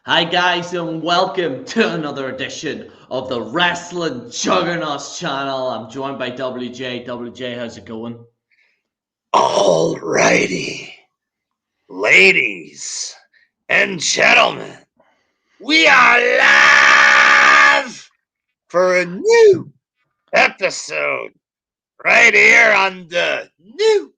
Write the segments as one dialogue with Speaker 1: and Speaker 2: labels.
Speaker 1: Hi guys and welcome to another edition of the Wrestling Juggernauts channel. I'm joined by WJ. WJ, how's it going?
Speaker 2: Alrighty, ladies and gentlemen, we are live for a new episode right here on the new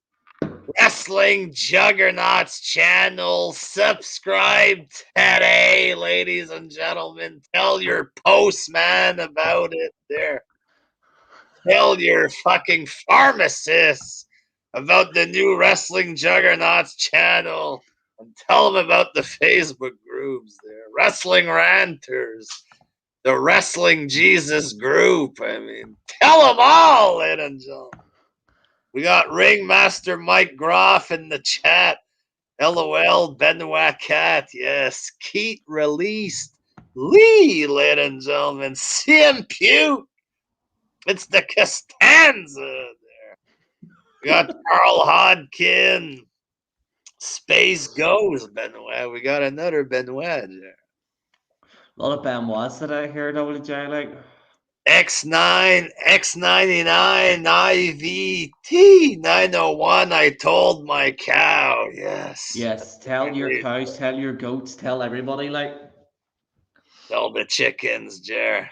Speaker 2: Wrestling Juggernauts channel. Subscribe today, ladies and gentlemen. Tell your postman about it there. Tell your fucking pharmacist about the new Wrestling Juggernauts channel. And tell them about the Facebook groups there. Wrestling Ranters. The WrestlingJesus group. I mean, tell them all, ladies and gentlemen. We got Ringmaster Mike Groff in the chat. LOL, Benoit Cat. Yes. Keith released Lee, ladies and gentlemen. CM Pugh. It's the Costanza there. We got Carl Hodkin. Space Goes Benoit. We got another Benoit there.
Speaker 1: A lot of Benoits that I hear, WJ, like.
Speaker 2: X9, X99, IVT 901. I told my cow. Yes.
Speaker 1: Yes, tell your cows, tell your goats, tell everybody, like.
Speaker 2: Tell the chickens, Jer.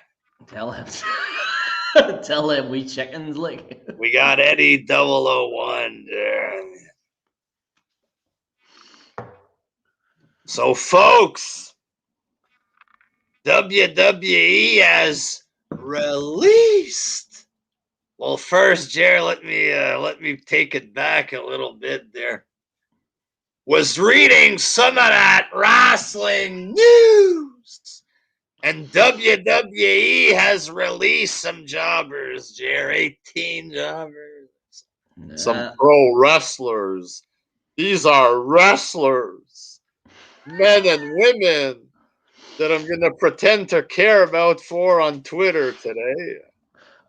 Speaker 1: Tell him. Tell them we chickens, like.
Speaker 2: We got Eddie 001 there. So, folks, WWE has released. Well, first, Jer, let me take it back a little bit there. Was reading some of that wrestling news, and WWE has released some jobbers, Jer, 18 jobbers. Some pro wrestlers. These are wrestlers, men and women, that I'm going to pretend to care about for on Twitter today.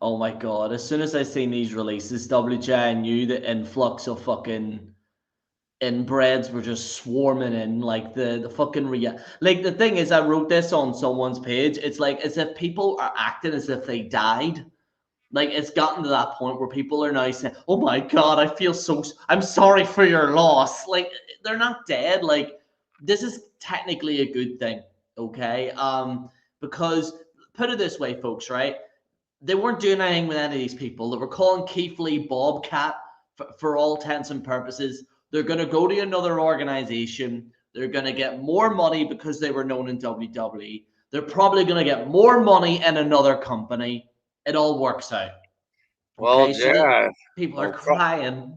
Speaker 1: Oh my god, as soon as I seen these releases, WJ, I knew the influx of fucking inbreds were just swarming in, like the fucking like the thing is, I wrote this on someone's page. It's like as if people are acting as if they died. Like it's gotten to that point where people are now saying, "Oh my god, I'm sorry for your loss." Like they're not dead. Like this is technically a good thing, okay? Because put it this way, folks, right? They weren't doing anything with any of these people. They were calling Keith Lee Bobcat for all intents and purposes. They're going to go to another organization. They're going to get more money because they were known in WWE. They're probably going to get more money in another company. It all works out.
Speaker 2: Well,
Speaker 1: Okay, so
Speaker 2: yeah,
Speaker 1: people are crying.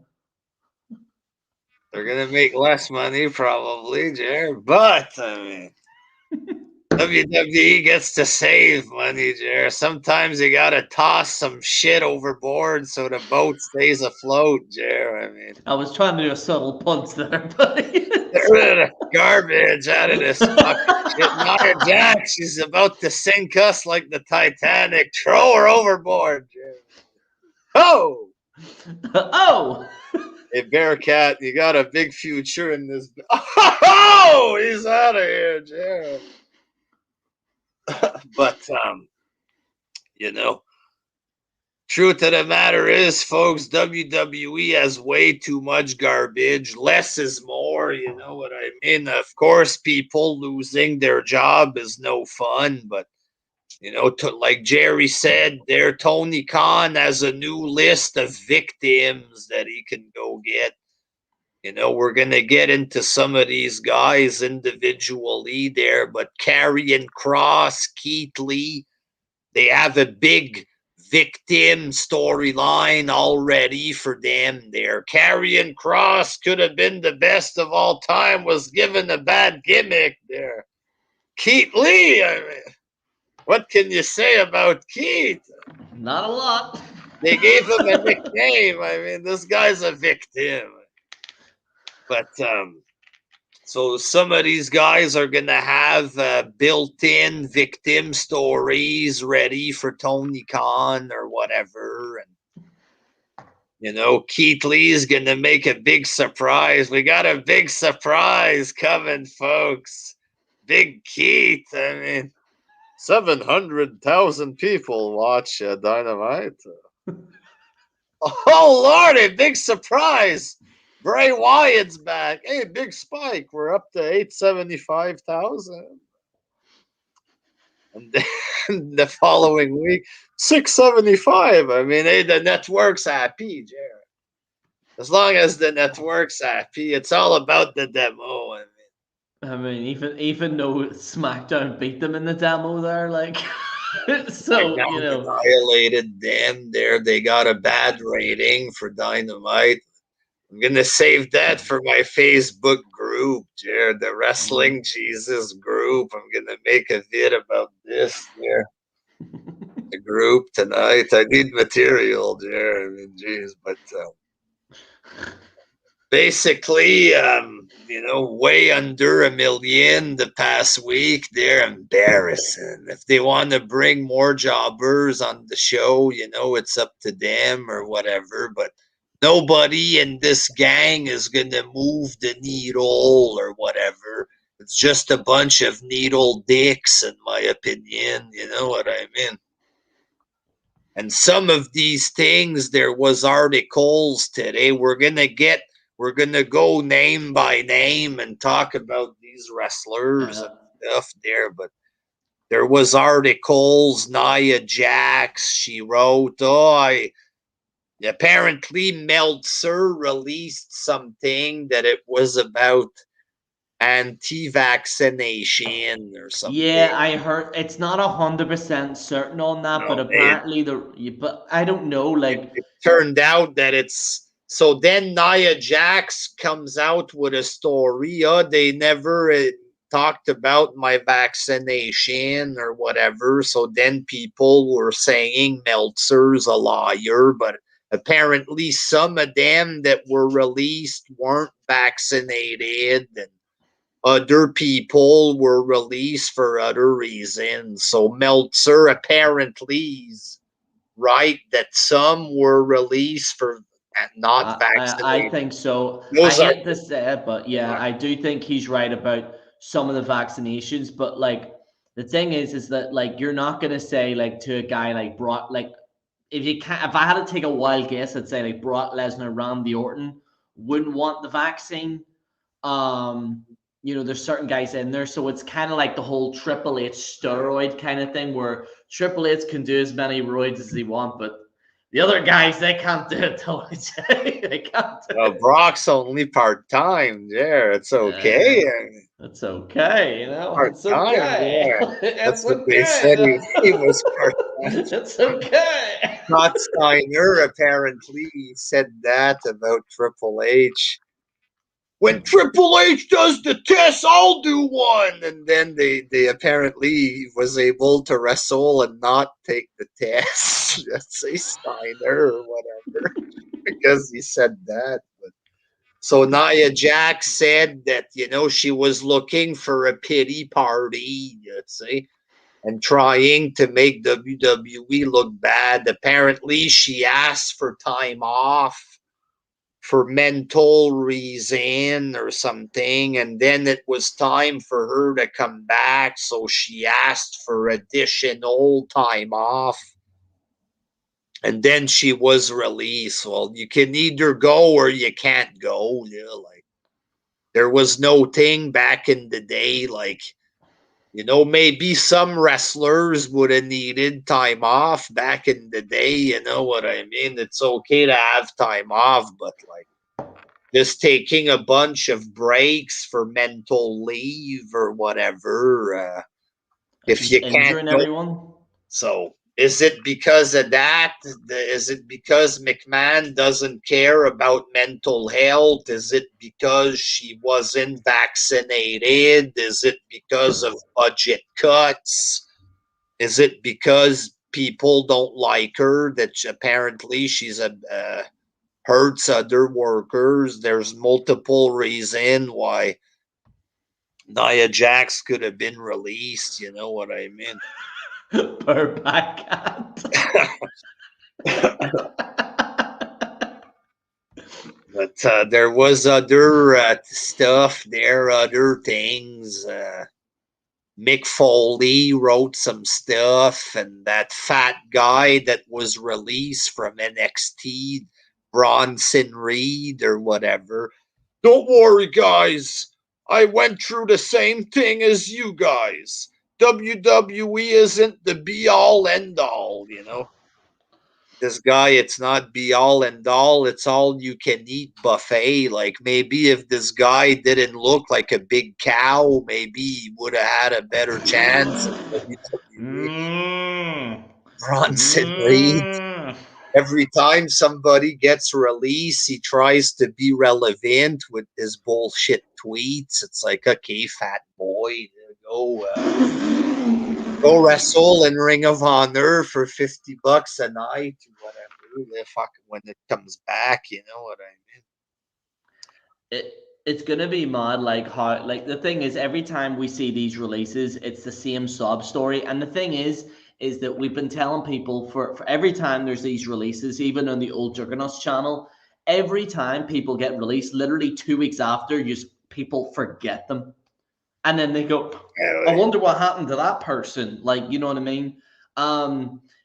Speaker 2: They're going to make less money probably, Jared. But, I mean, WWE gets to save money, Jared. Sometimes you got to toss some shit overboard so the boat stays afloat, Jared. I mean,
Speaker 1: I was trying to do a subtle punch there, buddy.
Speaker 2: Get rid of the garbage out of this fucking shit. Nia Jax, she's about to sink us like the Titanic. Throw her overboard, Jared. Oh!
Speaker 1: Oh!
Speaker 2: Hey, Bearcat, you got a big future in this. Oh! He's out of here, Jared. But, truth of the matter is, folks, WWE has way too much garbage. Less is more, you know what I mean? Of course, people losing their job is no fun, but, like Jerry said, there, Tony Khan has a new list of victims that he can go get. We're going to get into some of these guys individually there, but Karrion, Kross, Keith Lee, they have a big victim storyline already for them there. Karrion Kross could have been the best of all time, was given a bad gimmick there. Keith Lee, I mean, what can you say about Keith?
Speaker 1: Not a lot.
Speaker 2: They gave him a nickname. I mean, this guy's a victim. But so some of these guys are going to have built-in victim stories ready for Tony Khan or whatever. And, Keith Lee is going to make a big surprise. We got a big surprise coming, folks. Big Keith. I mean, 700,000 people watch Dynamite. Oh, Lordy, big surprise. Bray Wyatt's back. Hey, big spike. We're up to 875,000. And then the following week, 675. I mean, hey, the network's happy, Jared. As long as the network's happy, it's all about the demo.
Speaker 1: I mean, even though SmackDown beat them in the demo there, like, so, you know.
Speaker 2: Annihilated them there. They got a bad rating for Dynamite. I'm going to save that for my Facebook group, Jared, the Wrestling Jesus group. I'm going to make a vid about this there. The group tonight. I need material, Jared. I mean, geez, but basically, way under 1 million the past week. They're embarrassing. If they want to bring more jobbers on the show, it's up to them or whatever. But nobody in this gang is going to move the needle or whatever. It's just a bunch of needle dicks, in my opinion. You know what I mean? And some of these things, there was articles today. We're going to go name by name and talk about these wrestlers and stuff there. But there was articles. Nia Jax, she wrote, apparently Meltzer released something that it was about anti-vaccination or something.
Speaker 1: Yeah, I heard it's not 100% certain on that, but apparently but I don't know. Like,
Speaker 2: it turned out that it's so. Then Nia Jax comes out with a story. They never talked about my vaccination or whatever. So then people were saying Meltzer's a liar, but apparently some of them that were released weren't vaccinated, and other people were released for other reasons. So Meltzer apparently is right that some were released for not vaccinated.
Speaker 1: I think so. I hate to say it, but yeah, I do think he's right about some of the vaccinations. But like, the thing is that like you're not gonna say like to a guy like Brock, like if I had to take a wild guess, I'd say like Brock Lesnar, Randy Orton wouldn't want the vaccine. There's certain guys in there, so it's kind of like the whole Triple H steroid kind of thing, where Triple H can do as many roids as he wants, but the other guys, they can't do it. They can't do it.
Speaker 2: Brock's only part-time. Yeah, it's okay.
Speaker 1: It's okay,
Speaker 2: Part-time,
Speaker 1: it's okay.
Speaker 2: yeah. That's what they said. He was part-time.
Speaker 1: It's okay.
Speaker 2: Scott Steiner apparently said that about Triple H. When Triple H does the test, I'll do one. And then they apparently was able to wrestle and not take the test. Let's say Steiner or whatever, because he said that. But so Nia Jax said that, she was looking for a pity party, let's say, and trying to make WWE look bad. Apparently, she asked for time off for mental reason or something, and then it was time for her to come back, so she asked for additional time off, and then she was released. Well, you can either go or you can't go. Like, there was no thing back in the day, like, maybe some wrestlers would have needed time off back in the day. You know what I mean? It's okay to have time off, but like, just taking a bunch of breaks for mental leave or whatever. If you can't go.
Speaker 1: Everyone.
Speaker 2: So is it because of that? Is it because McMahon doesn't care about mental health? Is it because she wasn't vaccinated? Is it because of budget cuts? Is it because people don't like her, that apparently she's hurts other workers? There's multiple reasons why Nia Jax could have been released. You know what I mean?
Speaker 1: Per backhand.
Speaker 2: But there was other stuff there, other things. Mick Foley wrote some stuff, and that fat guy that was released from NXT, Bronson Reed or whatever. Don't worry, guys. I went through the same thing as you guys. WWE isn't the be all end all, you know. This guy, it's not be all and all. It's all you can eat buffet. Like maybe if this guy didn't look like a big cow, maybe he would have had a better chance in WWE. Bronson Reed. Every time somebody gets released, he tries to be relevant with his bullshit tweets. It's like, okay, fat boy, go wrestle in Ring of Honor for $50 a night or whatever. The fuck when it comes back, you know what I mean?
Speaker 1: It's gonna be mad, like how, like the thing is, every time we see these releases, it's the same sob story. And the thing is that we've been telling people for every time there's these releases, even on the old Juggernauts channel, every time people get released, literally 2 weeks after, people forget them. And then they go, I wonder what happened to that person. Like, you know what I mean?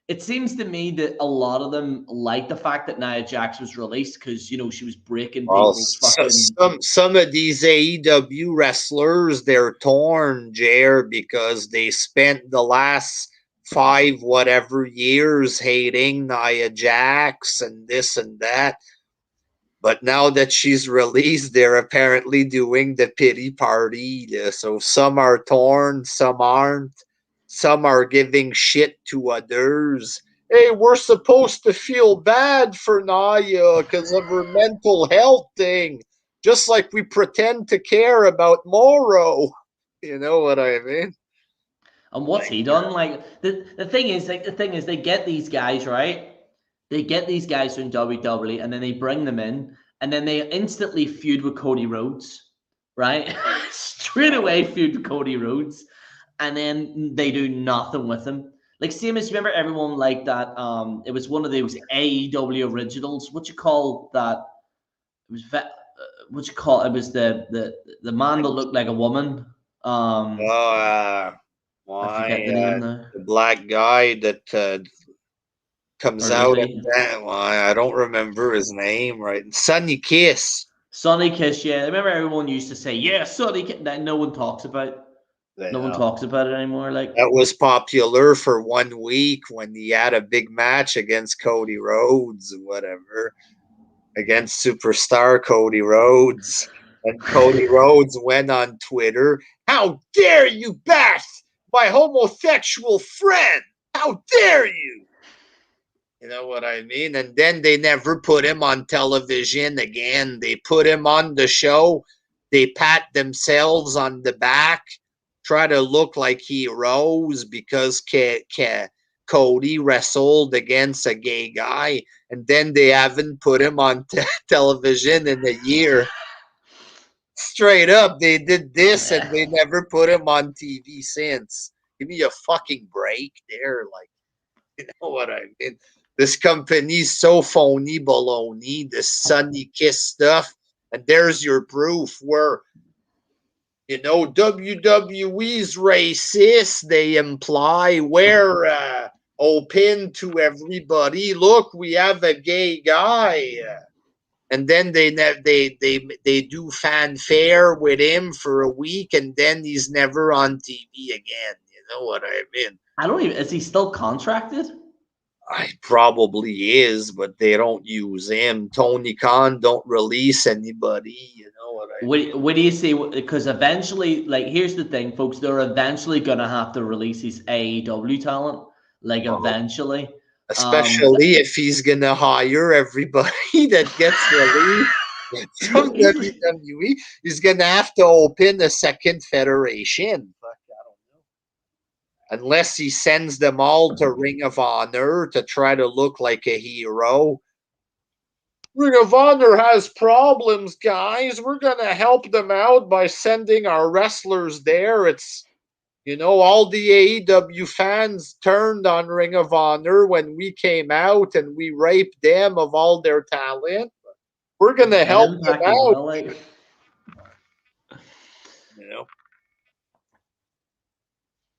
Speaker 1: It seems to me that a lot of them like the fact that Nia Jax was released because, you know, she was breaking people's fucking...
Speaker 2: Some of these AEW wrestlers, they're torn, Jer, because they spent the last 5 whatever years hating Nia Jax and this and that. But now that she's released, they're apparently doing the pity party. So some are torn, some aren't. Some are giving shit to others. Hey, we're supposed to feel bad for Naya because of her mental health thing, just like we pretend to care about Moro. You know what I mean?
Speaker 1: And what's he done? Like the thing is, they get these guys, right? They get these guys from WWE and then they bring them in and then they instantly feud with Cody Rhodes, right? Straight away feud with Cody Rhodes. And then they do nothing with him. Like, same as, remember everyone like that? It was one of those AEW originals. What you call that? It was what you call it? Was the man that looked like a woman? I forget the name now.
Speaker 2: The black guy that comes out and I don't remember his name, right? Sonny Kiss.
Speaker 1: Sonny Kiss, yeah. I remember everyone used to say, yeah, Sonny Kiss. That no one talks about. No one talks about it anymore. Like,
Speaker 2: that was popular for 1 week when he had a big match against Cody Rhodes or whatever. Against superstar Cody Rhodes. And Cody Rhodes went on Twitter, how dare you bash my homosexual friend? How dare you? You know what I mean? And then they never put him on television again. They put him on the show. They pat themselves on the back, try to look like heroes because Cody wrestled against a gay guy. And then they haven't put him on television in a year. Straight up, they did this and they never put him on TV since. Give me a fucking break there. Like, you know what I mean? This company's so phony baloney, this Sonny Kiss stuff. And there's your proof where, you know, WWE's racist. They imply we're open to everybody. Look, we have a gay guy. And then they do fanfare with him for a week, and then he's never on TV again. You know what I mean?
Speaker 1: I don't even. Is he still contracted?
Speaker 2: I probably is, but they don't use him. Tony Khan don't release anybody. You know what I mean?
Speaker 1: What do you see? Because eventually, like, here's the thing, folks. They're eventually gonna have to release his AEW talent. Like, eventually.
Speaker 2: Especially if he's gonna hire everybody that gets released from WWE, he's gonna have to open a second federation. Unless he sends them all to Ring of Honor to try to look like a hero. Ring of Honor has problems, guys. We're going to help them out by sending our wrestlers there. It's, you know, all the AEW fans turned on Ring of Honor when we came out and we raped them of all their talent. We're going to help them out.
Speaker 1: Well, like...
Speaker 2: You know?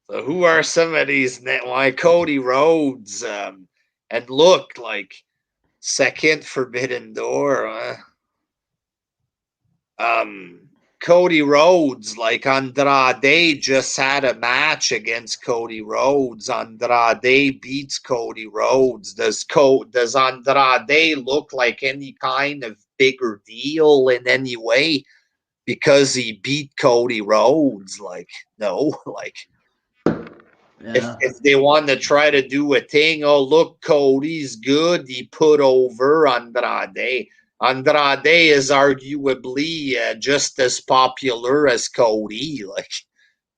Speaker 2: So who are some of these? Why Cody Rhodes? And look like second Forbidden Door. Cody Rhodes, like Andrade just had a match against Cody Rhodes. Andrade beats Cody Rhodes. Does Andrade look like any kind of bigger deal in any way because he beat Cody Rhodes? Like, no, like if they want to try to do a thing, oh look, Cody's good. He put over Andrade. Andrade is arguably just as popular as Cody, like,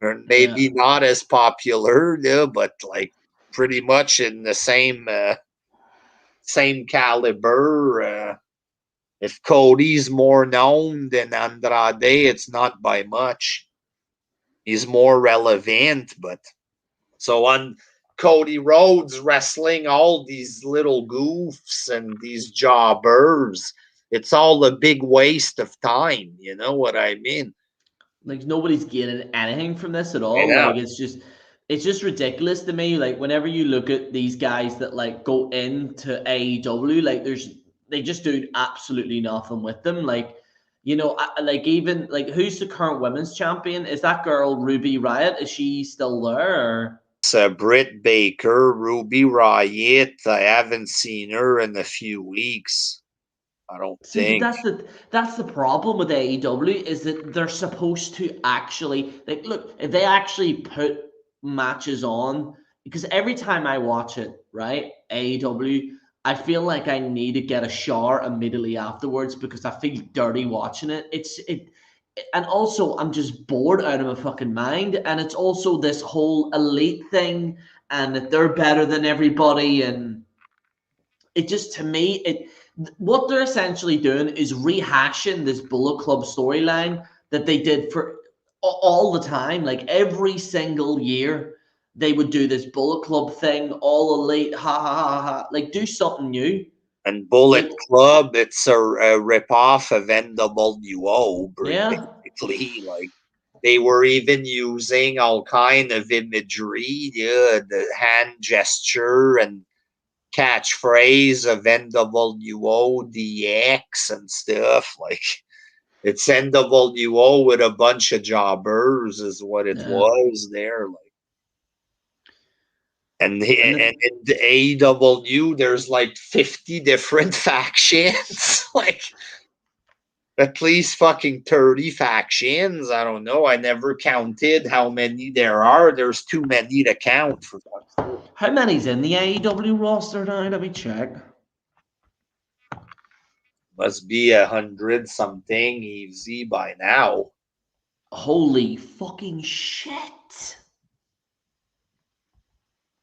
Speaker 2: or maybe not as popular, but like pretty much in the same caliber. If Cody's more known than Andrade, it's not by much. He's more relevant, but so on Cody Rhodes wrestling all these little goofs and these jobbers, it's all a big waste of time. You know what I mean?
Speaker 1: Like nobody's gaining anything from this at all.
Speaker 2: Yeah.
Speaker 1: Like it's just ridiculous to me. Like whenever you look at these guys that like go into AEW, like they just do absolutely nothing with them. Like like even like who's the current women's champion? Is that girl Ruby Riott? Is she still there? Or?
Speaker 2: Britt Baker, Ruby Riott. I haven't seen her in a few weeks. I don't
Speaker 1: See,
Speaker 2: think.
Speaker 1: but that's the problem with AEW is that they're supposed to actually like look if they actually put matches on because every time I watch it, right, AEW, I feel like I need to get a shower immediately afterwards because I feel dirty watching it. And also I'm just bored out of my fucking mind, and it's also this whole elite thing and that they're better than everybody, and it just to me what they're essentially doing is rehashing this Bullet Club storyline that they did for all the time. Like every single year, they would do this Bullet Club thing, all elite, ha ha ha ha. Like do something new.
Speaker 2: And Bullet Club, it's a rip-off of NWO, basically. Like they were even using all kind of imagery, the hand gesture and catchphrase of NWO DX and stuff. Like it's NWO with a bunch of jobbers is what it was there. Like and in the AEW, there's like 50 different factions. Like at least fucking 30 factions. I don't know. I never counted how many there are. There's too many to count for fuck's sake.
Speaker 1: How many's in the AEW roster now? Let me check.
Speaker 2: Must be 100 something easy by now.
Speaker 1: Holy fucking shit.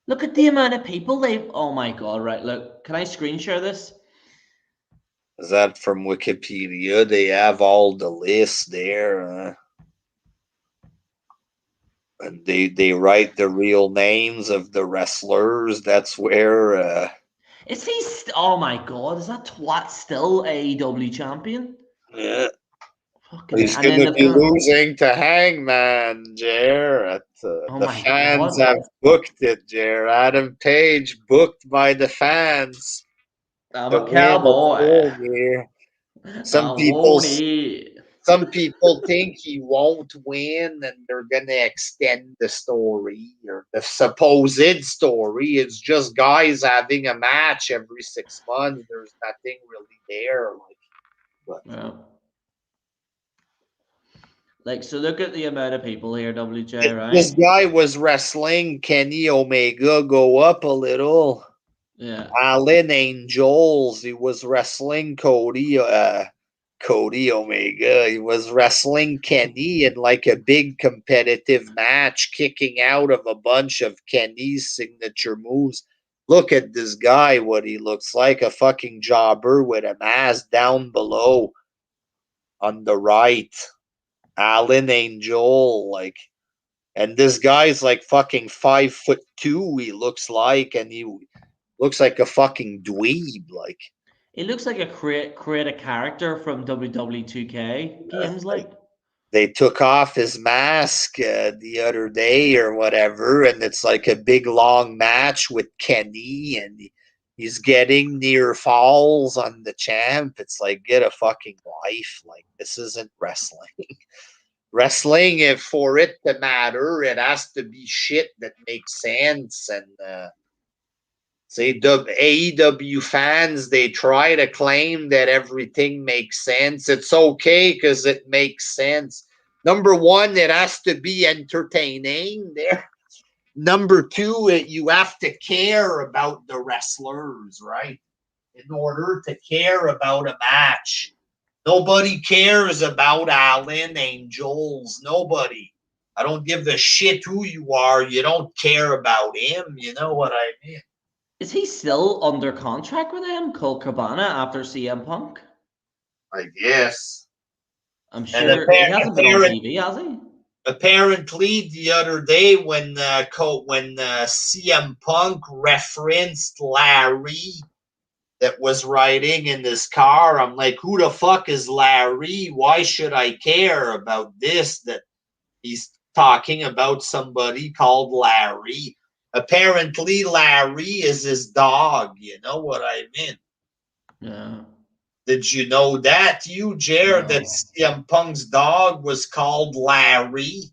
Speaker 1: Look at the amount of people they've. Oh my god, right. Look, can I screen share this?
Speaker 2: Is that from Wikipedia? They have all the lists there. And they write the real names of the wrestlers. That's where.
Speaker 1: Is he? Oh my god, is that twat still AEW champion?
Speaker 2: Yeah.
Speaker 1: Fucking
Speaker 2: He's going to be losing to Hangman, Jer. The fans have booked it, Jer. Adam Page booked by the fans.
Speaker 1: I'm a cowboy.
Speaker 2: Some people think he won't win and they're going to extend the story or the supposed story. It's just guys having a match every 6 months. There's nothing really there.
Speaker 1: So look at the amount of people here, WJ, right?
Speaker 2: This guy was wrestling Kenny Omega go up a little.
Speaker 1: Yeah.
Speaker 2: Alan Angels. He was wrestling Cody Omega. He was wrestling Kenny in like a big competitive match, kicking out of a bunch of Kenny's signature moves. Look at this guy, what he looks like, a fucking jobber with a mask down below on the right. Alan Angel, like, and this guy's like fucking 5'2", he looks like, and he looks like a fucking dweeb, like.
Speaker 1: It looks like a create a character from WWE 2K games, like.
Speaker 2: they took off his mask the other day or whatever, and it's like a big long match with Kenny, and he's getting near falls on the champ. It's like, get a fucking life. Like, this isn't wrestling. Wrestling, if for it to matter, it has to be shit that makes sense. And say AEW fans, they try to claim that everything makes sense. It's okay because it makes sense. Number one, it has to be entertaining there. Number two, you have to care about the wrestlers, right? In order to care about a match. Nobody cares about Alan Angels. Nobody. I don't give a shit who you are. You don't care about him. You know what I mean?
Speaker 1: Is he still under contract with them, Colt Cabana, after CM Punk?
Speaker 2: I guess.
Speaker 1: I'm sure he hasn't been on TV, has he?
Speaker 2: Apparently, the other day when CM Punk referenced Larry that was riding in his car, I'm like, who the fuck is Larry? Why should I care about this? That he's talking about somebody called Larry. Apparently, Larry is his dog. You know what I mean?
Speaker 1: Yeah.
Speaker 2: Did you know that, Jared,
Speaker 1: No.
Speaker 2: that CM Punk's dog was called Larry?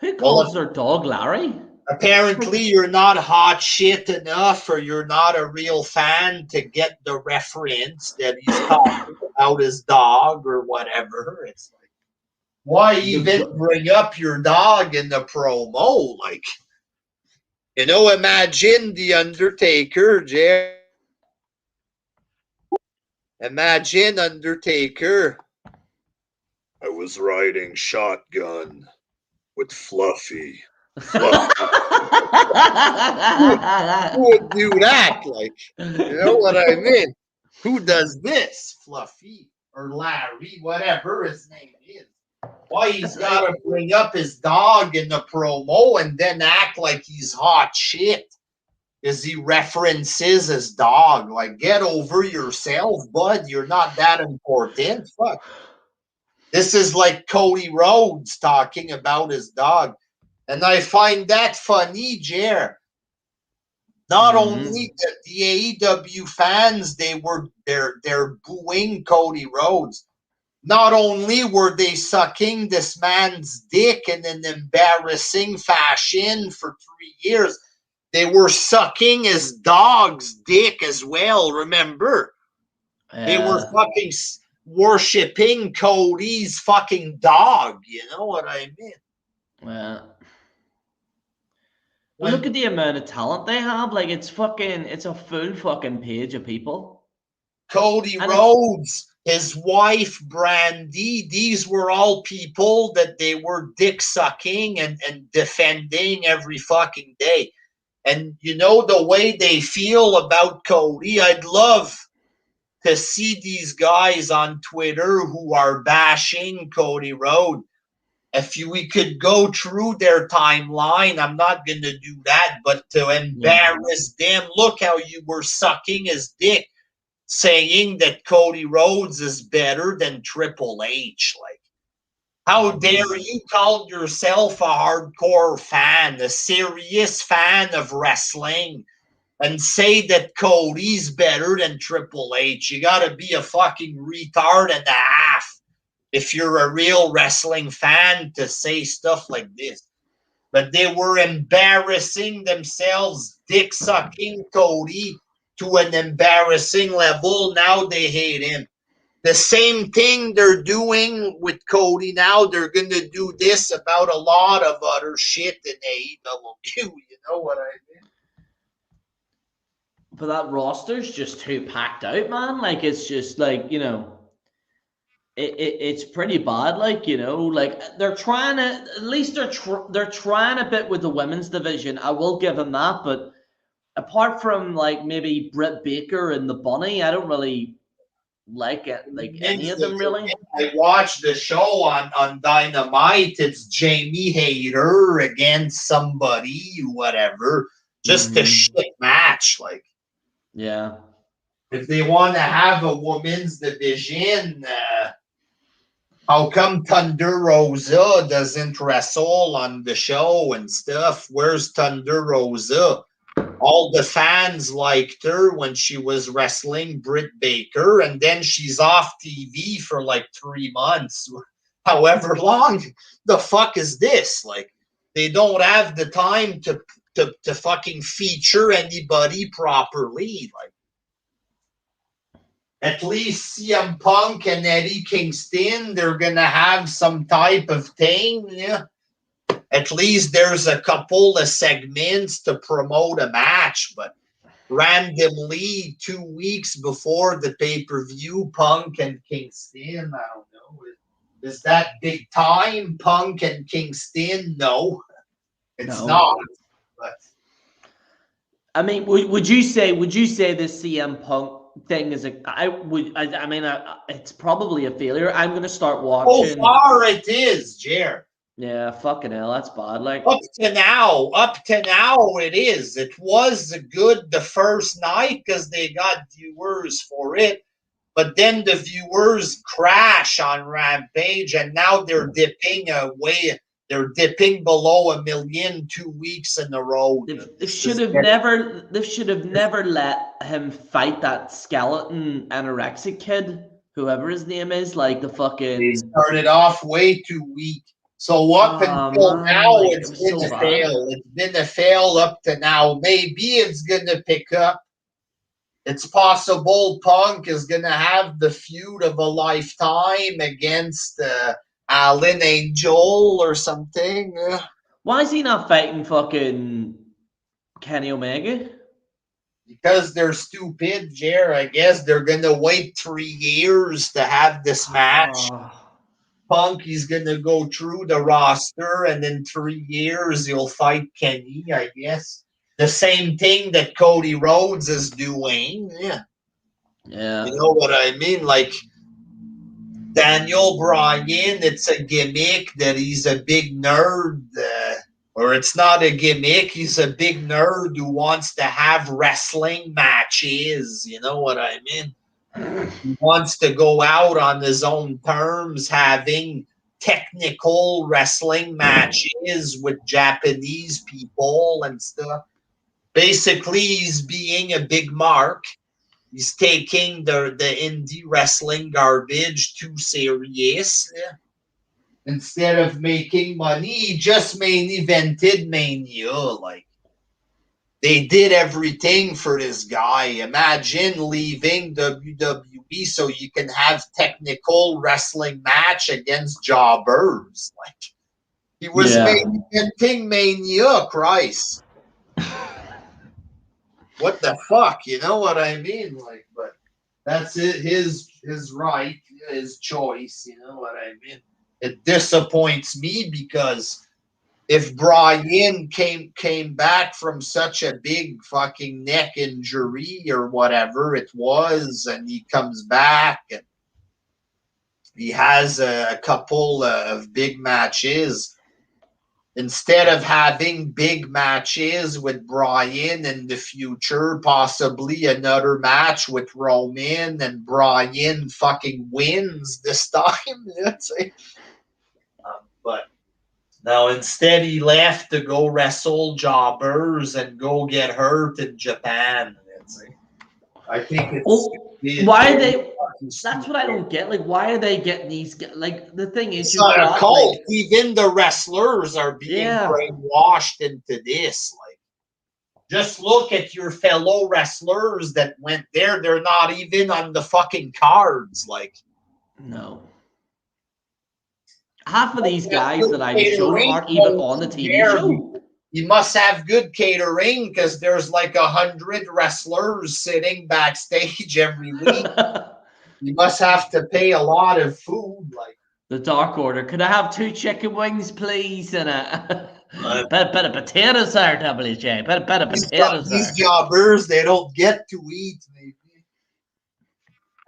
Speaker 1: Who calls their dog Larry?
Speaker 2: Apparently, you're not hot shit enough, or you're not a real fan to get the reference that he's talking about his dog or whatever. It's like, why even bring up your dog in the promo? Like, imagine The Undertaker, Jared. Imagine Undertaker. I was riding shotgun with Fluffy. Who would do that? Like, you know what I mean? Who does this? Fluffy or Larry, whatever his name is. Why he's got to bring up his dog in the promo and then act like he's hot shit? Is he references his dog? Like, get over yourself, bud. You're not that important. Fuck. This is like Cody Rhodes talking about his dog. And I find that funny, Jer. Not only the AEW fans, they're booing Cody Rhodes. Not only were they sucking this man's dick in an embarrassing fashion for 3 years, they were sucking his dog's dick as well, remember? Yeah. They were fucking worshipping Cody's fucking dog, you know what I mean?
Speaker 1: Well, look at the amount of talent they have. Like, it's a full fucking page of people.
Speaker 2: Cody Rhodes, his wife, Brandy, these were all people that they were dick sucking and defending every fucking day. And the way they feel about Cody, I'd love to see these guys on Twitter who are bashing Cody Rhodes. If we could go through their timeline, I'm not going to do that, but to embarrass them, look how you were sucking his dick, saying that Cody Rhodes is better than Triple H. Like, how dare you call yourself a hardcore fan, a serious fan of wrestling, and say that Cody's better than Triple H? You got to be a fucking retard and a half if you're a real wrestling fan to say stuff like this. But they were embarrassing themselves, dick-sucking Cody to an embarrassing level. Now they hate him. The same thing they're doing with Cody now, they're going to do this about a lot of other shit in AEW. You know what I mean?
Speaker 1: But that roster's just too packed out, man. Like, it's just like, it's pretty bad. Like, like they're trying to, at least they're trying a bit with the women's division. I will give them that. But apart from like maybe Britt Baker and the Bunny, I don't really like it, like any of them really.
Speaker 2: I watched the show on Dynamite. It's Jamie Hayter against somebody, whatever. Just a shit match. Like,
Speaker 1: yeah.
Speaker 2: If they want to have a women's division, How come Thunder Rosa doesn't wrestle on the show and stuff? Where's Thunder Rosa? All the fans liked her when she was wrestling Britt Baker, and then she's off TV for like 3 months, however long. The fuck is this? Like, they don't have the time to fucking feature anybody properly. Like, at least CM Punk and Eddie Kingston, they're gonna have some type of thing. Yeah. At least there's a couple of segments to promote a match, but randomly 2 weeks before the pay-per-view, Punk and Kingston, I don't know. Is that big time, Punk and Kingston? No, it's not. But
Speaker 1: I mean, would you say this CM Punk thing is it's probably a failure. I'm gonna start watching.
Speaker 2: So far it is, Jer.
Speaker 1: Yeah, fucking hell, that's bad. Like
Speaker 2: up to now it is. It was good the first night because they got viewers for it, but then the viewers crash on Rampage, and now they're dipping away. They're dipping below 1 million 2 weeks in a row.
Speaker 1: They should have never let him fight that skeleton anorexic kid, whoever his name is. Like the fucking.
Speaker 2: They started off way too weak. So up until now, it's been a fail. It's been a fail up to now. Maybe it's gonna pick up. It's possible Punk is gonna have the feud of a lifetime against Alan Angel or something.
Speaker 1: Why is he not fighting fucking Kenny Omega?
Speaker 2: Because they're stupid, Jer. I guess they're gonna wait 3 years to have this match. Punk, he's gonna go through the roster, and in 3 years he'll fight Kenny, I guess. The same thing that Cody Rhodes is doing. Yeah. You know what I mean? Like Daniel Bryan, it's a gimmick that he's a big nerd, or it's not a gimmick. He's a big nerd who wants to have wrestling matches. You know what I mean? He wants to go out on his own terms, having technical wrestling matches with Japanese people and stuff. Basically, he's being a big mark. He's taking the indie wrestling garbage too serious. Instead of making money, he just main evented Mania. Like, they did everything for this guy. Imagine leaving WWE so you can have technical wrestling match against jobbers. Like, he was main eventing Mania, Christ. What the fuck? You know what I mean? Like, but that's it. His right, his choice. You know what I mean? It disappoints me because if Brian came back from such a big fucking neck injury or whatever it was, and he comes back and he has a couple of big matches, instead of having big matches with Brian in the future, possibly another match with Roman and Brian fucking wins this time. But now instead he left to go wrestle jobbers and go get hurt in Japan. I think it's
Speaker 1: why are they? That's what I don't get. Like, why are they getting these? Like, the thing is,
Speaker 2: it's not a cult. Like, even the wrestlers are being brainwashed into this. Like, just look at your fellow wrestlers that went there. They're not even on the fucking cards. Like,
Speaker 1: no. Half of these guys that I showed aren't even on the TV show.
Speaker 2: You must have good catering because there's like 100 wrestlers sitting backstage every week. You must have to pay a lot of food. Like
Speaker 1: the Dark Order. Could I have 2 chicken wings, please? And bit of potatoes there, WJ. Bit of potatoes there.
Speaker 2: These jobbers, they don't get to eat, maybe.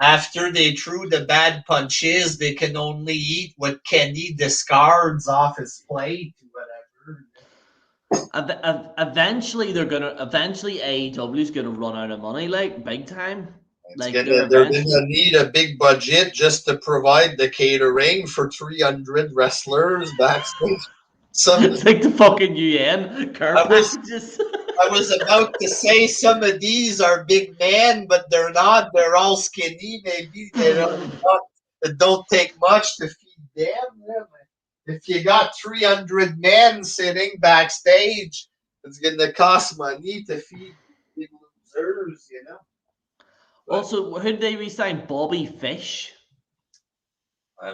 Speaker 2: After they threw the bad punches, they can only eat what Kenny discards off his plate, whatever.
Speaker 1: Eventually AEW is gonna run out of money, like big time.
Speaker 2: They're gonna need a big budget just to provide the catering for 300 wrestlers backstage.
Speaker 1: It's like the fucking UN care packages.
Speaker 2: I was about to say some of these are big men, but they're not. They're all skinny. Maybe it don't take much to feed them. If you got 300 men sitting backstage, it's going to cost money to feed big losers, But,
Speaker 1: also, who did they re-sign? Bobby Fish?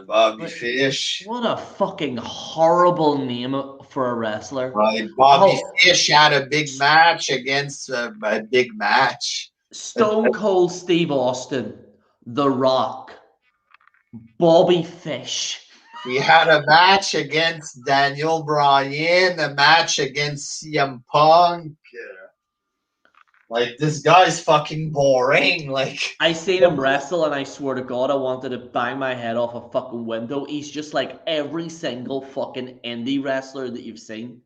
Speaker 2: Bobby Fish.
Speaker 1: What a fucking horrible name for a wrestler.
Speaker 2: Bobby Fish had a big match against a big match.
Speaker 1: Stone Cold Steve Austin, The Rock, Bobby Fish.
Speaker 2: He had a match against Daniel Bryan, a match against CM Punk. This guy's fucking boring.
Speaker 1: I seen him wrestle, and I swear to God, I wanted to bang my head off a fucking window. He's just like every single fucking indie wrestler that you've seen.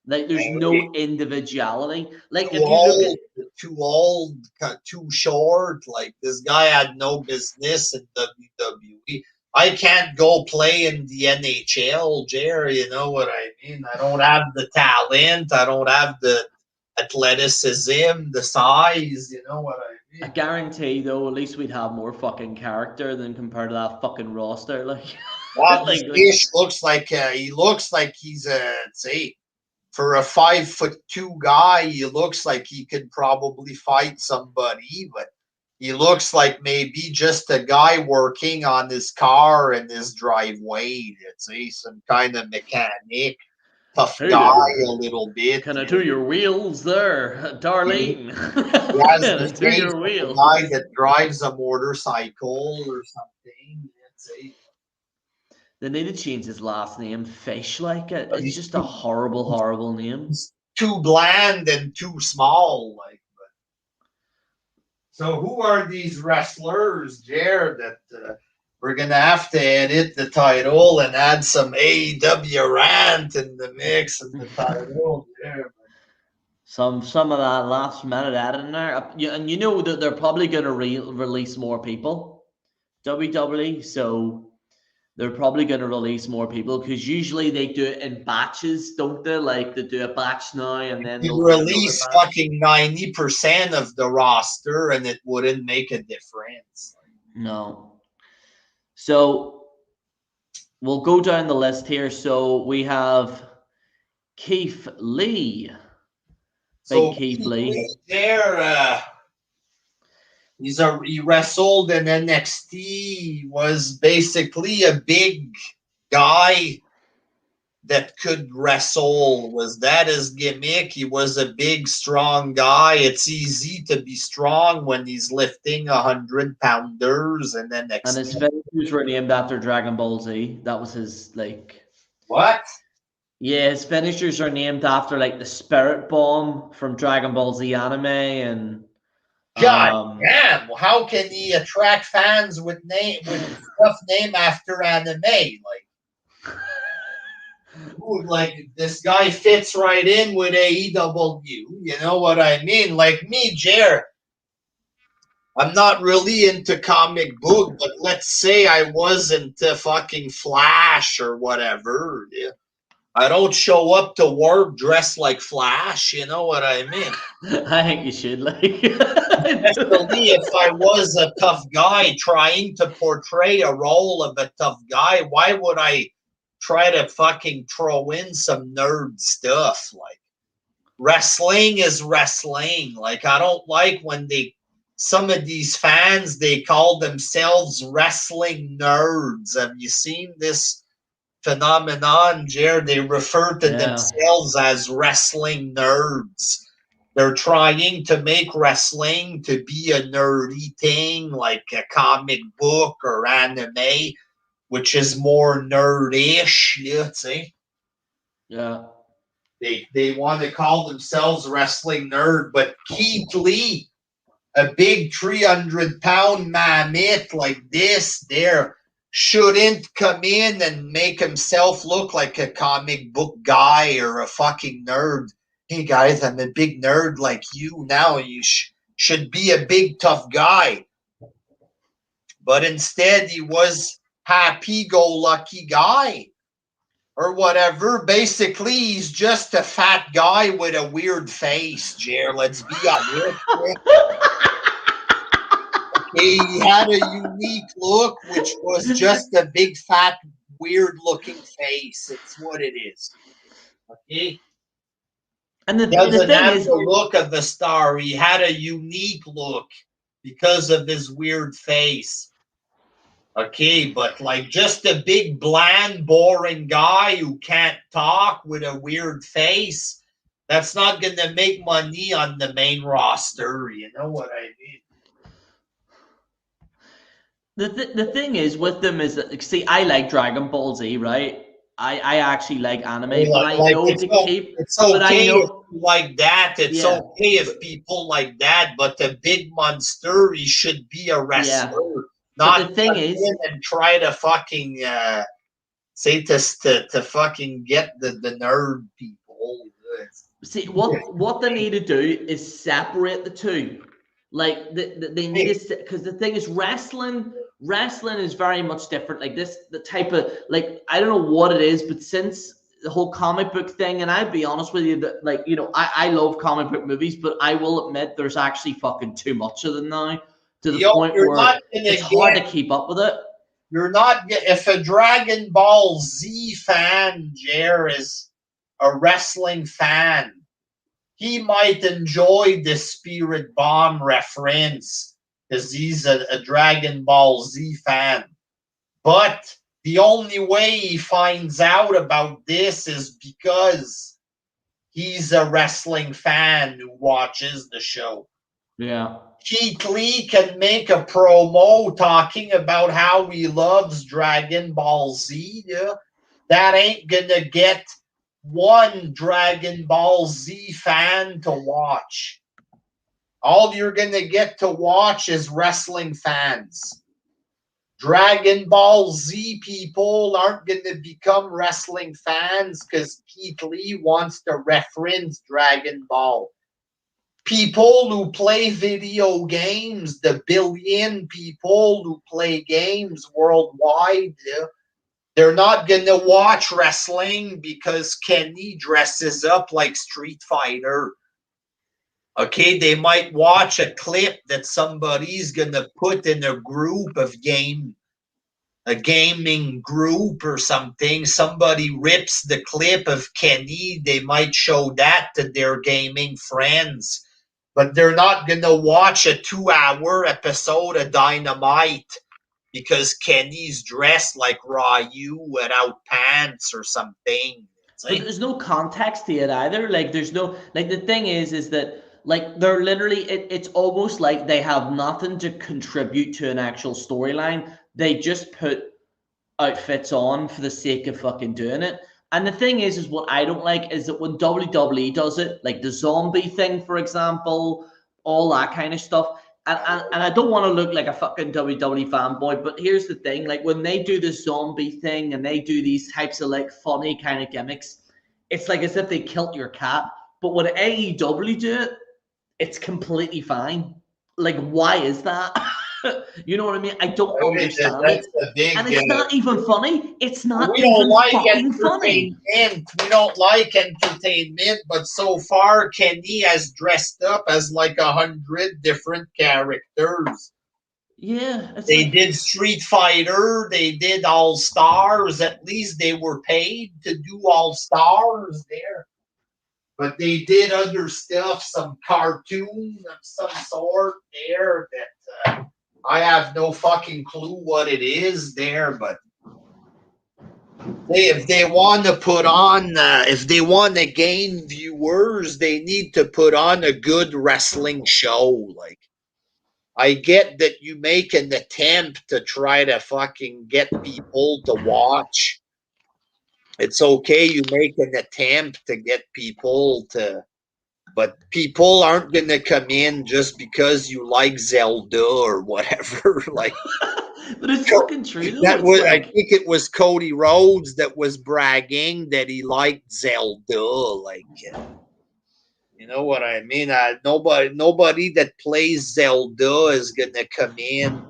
Speaker 1: There's no individuality. If you look at
Speaker 2: too old, too short. This guy had no business in WWE. I can't go play in the NHL, Jerry. You know what I mean? I don't have the talent. I don't have the athleticism, the size. You know what I mean?
Speaker 1: I guarantee, though, at least we'd have more fucking character than compared to that fucking roster.
Speaker 2: Fish looks like he's for a 5'2" guy, he looks like he could probably fight somebody, but he looks like maybe just a guy working on his car in his driveway. Some kind of mechanic, tough guy a little bit.
Speaker 1: Can I do your wheels there, Darlene?
Speaker 2: Can I do your wheels? A guy that drives a motorcycle or something.
Speaker 1: They need to change his last name, Fish. It's just a horrible, horrible name.
Speaker 2: It's too bland and too small. So who are these wrestlers, Jared, that we're going to have to edit the title and add some AEW rant in the mix of the title?
Speaker 1: Some of that last minute editing there. And you know that they're probably going to release more people, WWE, so they're probably going to release more people because usually they do it in batches, don't they? They do a batch now and then
Speaker 2: they'll release fucking 90% of the roster and it wouldn't make a difference.
Speaker 1: No. So we'll go down the list here. So we have Keith Lee. Keith Lee.
Speaker 2: He wrestled in NXT, was basically a big guy that could wrestle. Was that his gimmick? He was a big, strong guy. It's easy to be strong when he's lifting 100-pounders in NXT.
Speaker 1: And his finishers were named after Dragon Ball Z. That was his,
Speaker 2: What?
Speaker 1: Yeah, his finishers are named after, the Spirit Bomb from Dragon Ball Z anime and...
Speaker 2: God damn! How can he attract fans with stuff named after anime? This guy fits right in with AEW. You know what I mean? Like me, Jer. I'm not really into comic book, but let's say I was into fucking Flash or whatever. Yeah. I don't show up to work dressed like Flash, you know what I mean?
Speaker 1: I think you should,
Speaker 2: Especially if I was a tough guy trying to portray a role of a tough guy, why would I try to fucking throw in some nerd stuff? Wrestling is wrestling. I don't like when some of these fans, they call themselves wrestling nerds. Have you seen this phenomenon, Jared? They refer to themselves as wrestling nerds. They're trying to make wrestling to be a nerdy thing, like a comic book or anime, which is more nerdish, let's say.
Speaker 1: Yeah.
Speaker 2: They want to call themselves wrestling nerd, but Keith Lee, a big 300-pound mammoth like this, shouldn't come in and make himself look like a comic book guy or a fucking nerd. Hey guys, I'm a big nerd like you now. You should be a big tough guy. but instead he was happy-go-lucky guy or whatever. Basically, he's just a fat guy with a weird face, Jer. Let's be honest. Okay, he had a unique look, which was just a big, fat, weird-looking face. It's what it is. Okay?
Speaker 1: And the
Speaker 2: Doesn't
Speaker 1: thing
Speaker 2: have
Speaker 1: is,
Speaker 2: the look of the star. He had a unique look because of his weird face. Okay, but like just a big, bland, boring guy who can't talk with a weird face, that's not going to make money on the main roster. You know what I mean?
Speaker 1: the thing is with them is that, see, I like Dragon Ball Z, right? I actually like anime, but I know to keep.
Speaker 2: It's
Speaker 1: But I
Speaker 2: okay if
Speaker 1: know,
Speaker 2: you like that. It's
Speaker 1: yeah,
Speaker 2: okay if people like that. But the big monster, he should be a
Speaker 1: yeah.
Speaker 2: wrestler,
Speaker 1: But
Speaker 2: not
Speaker 1: the thing
Speaker 2: come
Speaker 1: is,
Speaker 2: in and try to fucking say to fucking get the nerd people.
Speaker 1: see, what they need to do is separate the two. Like they need to, because the thing is, wrestling is very much different. Like this, the type of, like, I don't know what it is, but since the whole comic book thing, and I'd be honest with you, that, like, you know, I love comic book movies, but I will admit there's actually fucking too much of them now, to the point
Speaker 2: You're
Speaker 1: where
Speaker 2: not gonna
Speaker 1: it's hard
Speaker 2: get.
Speaker 1: to keep up with it.
Speaker 2: You're not. If a Dragon Ball Z fan, Jer, is a wrestling fan, he might enjoy the Spirit Bomb reference because he's a Dragon Ball Z fan. But the only way he finds out about this is because he's a wrestling fan who watches the show.
Speaker 1: Yeah.
Speaker 2: Keith Lee can make a promo talking about how he loves Dragon Ball Z. Yeah? That ain't gonna get one Dragon Ball Z fan to watch. All you're gonna get to watch is wrestling fans. Dragon Ball Z people aren't gonna become wrestling fans because Keith Lee wants to reference Dragon Ball. People who play video games, the billion people who play games worldwide, they're not going to watch wrestling because Kenny dresses up like Street Fighter. Okay, they might watch a clip that somebody's going to put in a group of a gaming group or something. Somebody rips the clip of Kenny, they might show that to their gaming friends. But they're not going to watch a 2-hour episode of Dynamite because Kenny's dressed like Ryu without pants or something.
Speaker 1: But there's no context to it either. Like, there's no, like, the thing is that, like, they're literally, it's almost like they have nothing to contribute to an actual storyline. They just put outfits on for the sake of fucking doing it. And the thing is what I don't like is that when WWE does it, like the zombie thing, for example, all that kind of stuff. And I don't want to look like a fucking WWE fanboy, but here's the thing: like when they do the zombie thing and they do these types of like funny kind of gimmicks, it's like as if they killed your cat. But when AEW do it, it's completely fine. Like, why is that? You know what I mean? I don't understand it. And it's not even funny. It's not even fucking funny.
Speaker 2: We don't like entertainment, but so far Kenny has dressed up as like 100 different characters.
Speaker 1: Yeah.
Speaker 2: They did Street Fighter. They did All Stars. At least they were paid to do All Stars there. But they did other stuff, some cartoon of some sort there that I have no fucking clue what it is there, but if they want to put on, if they want to gain viewers, they need to put on a good wrestling show. Like, I get that you make an attempt to try to fucking get people to watch. It's okay, you make an attempt to get people to. But people aren't going to come in just because you like Zelda or whatever. Like,
Speaker 1: but it's fucking true, though.
Speaker 2: That was,
Speaker 1: like,
Speaker 2: I think it was Cody Rhodes that was bragging that he liked Zelda. Like, you know what I mean? Nobody that plays Zelda is going to come in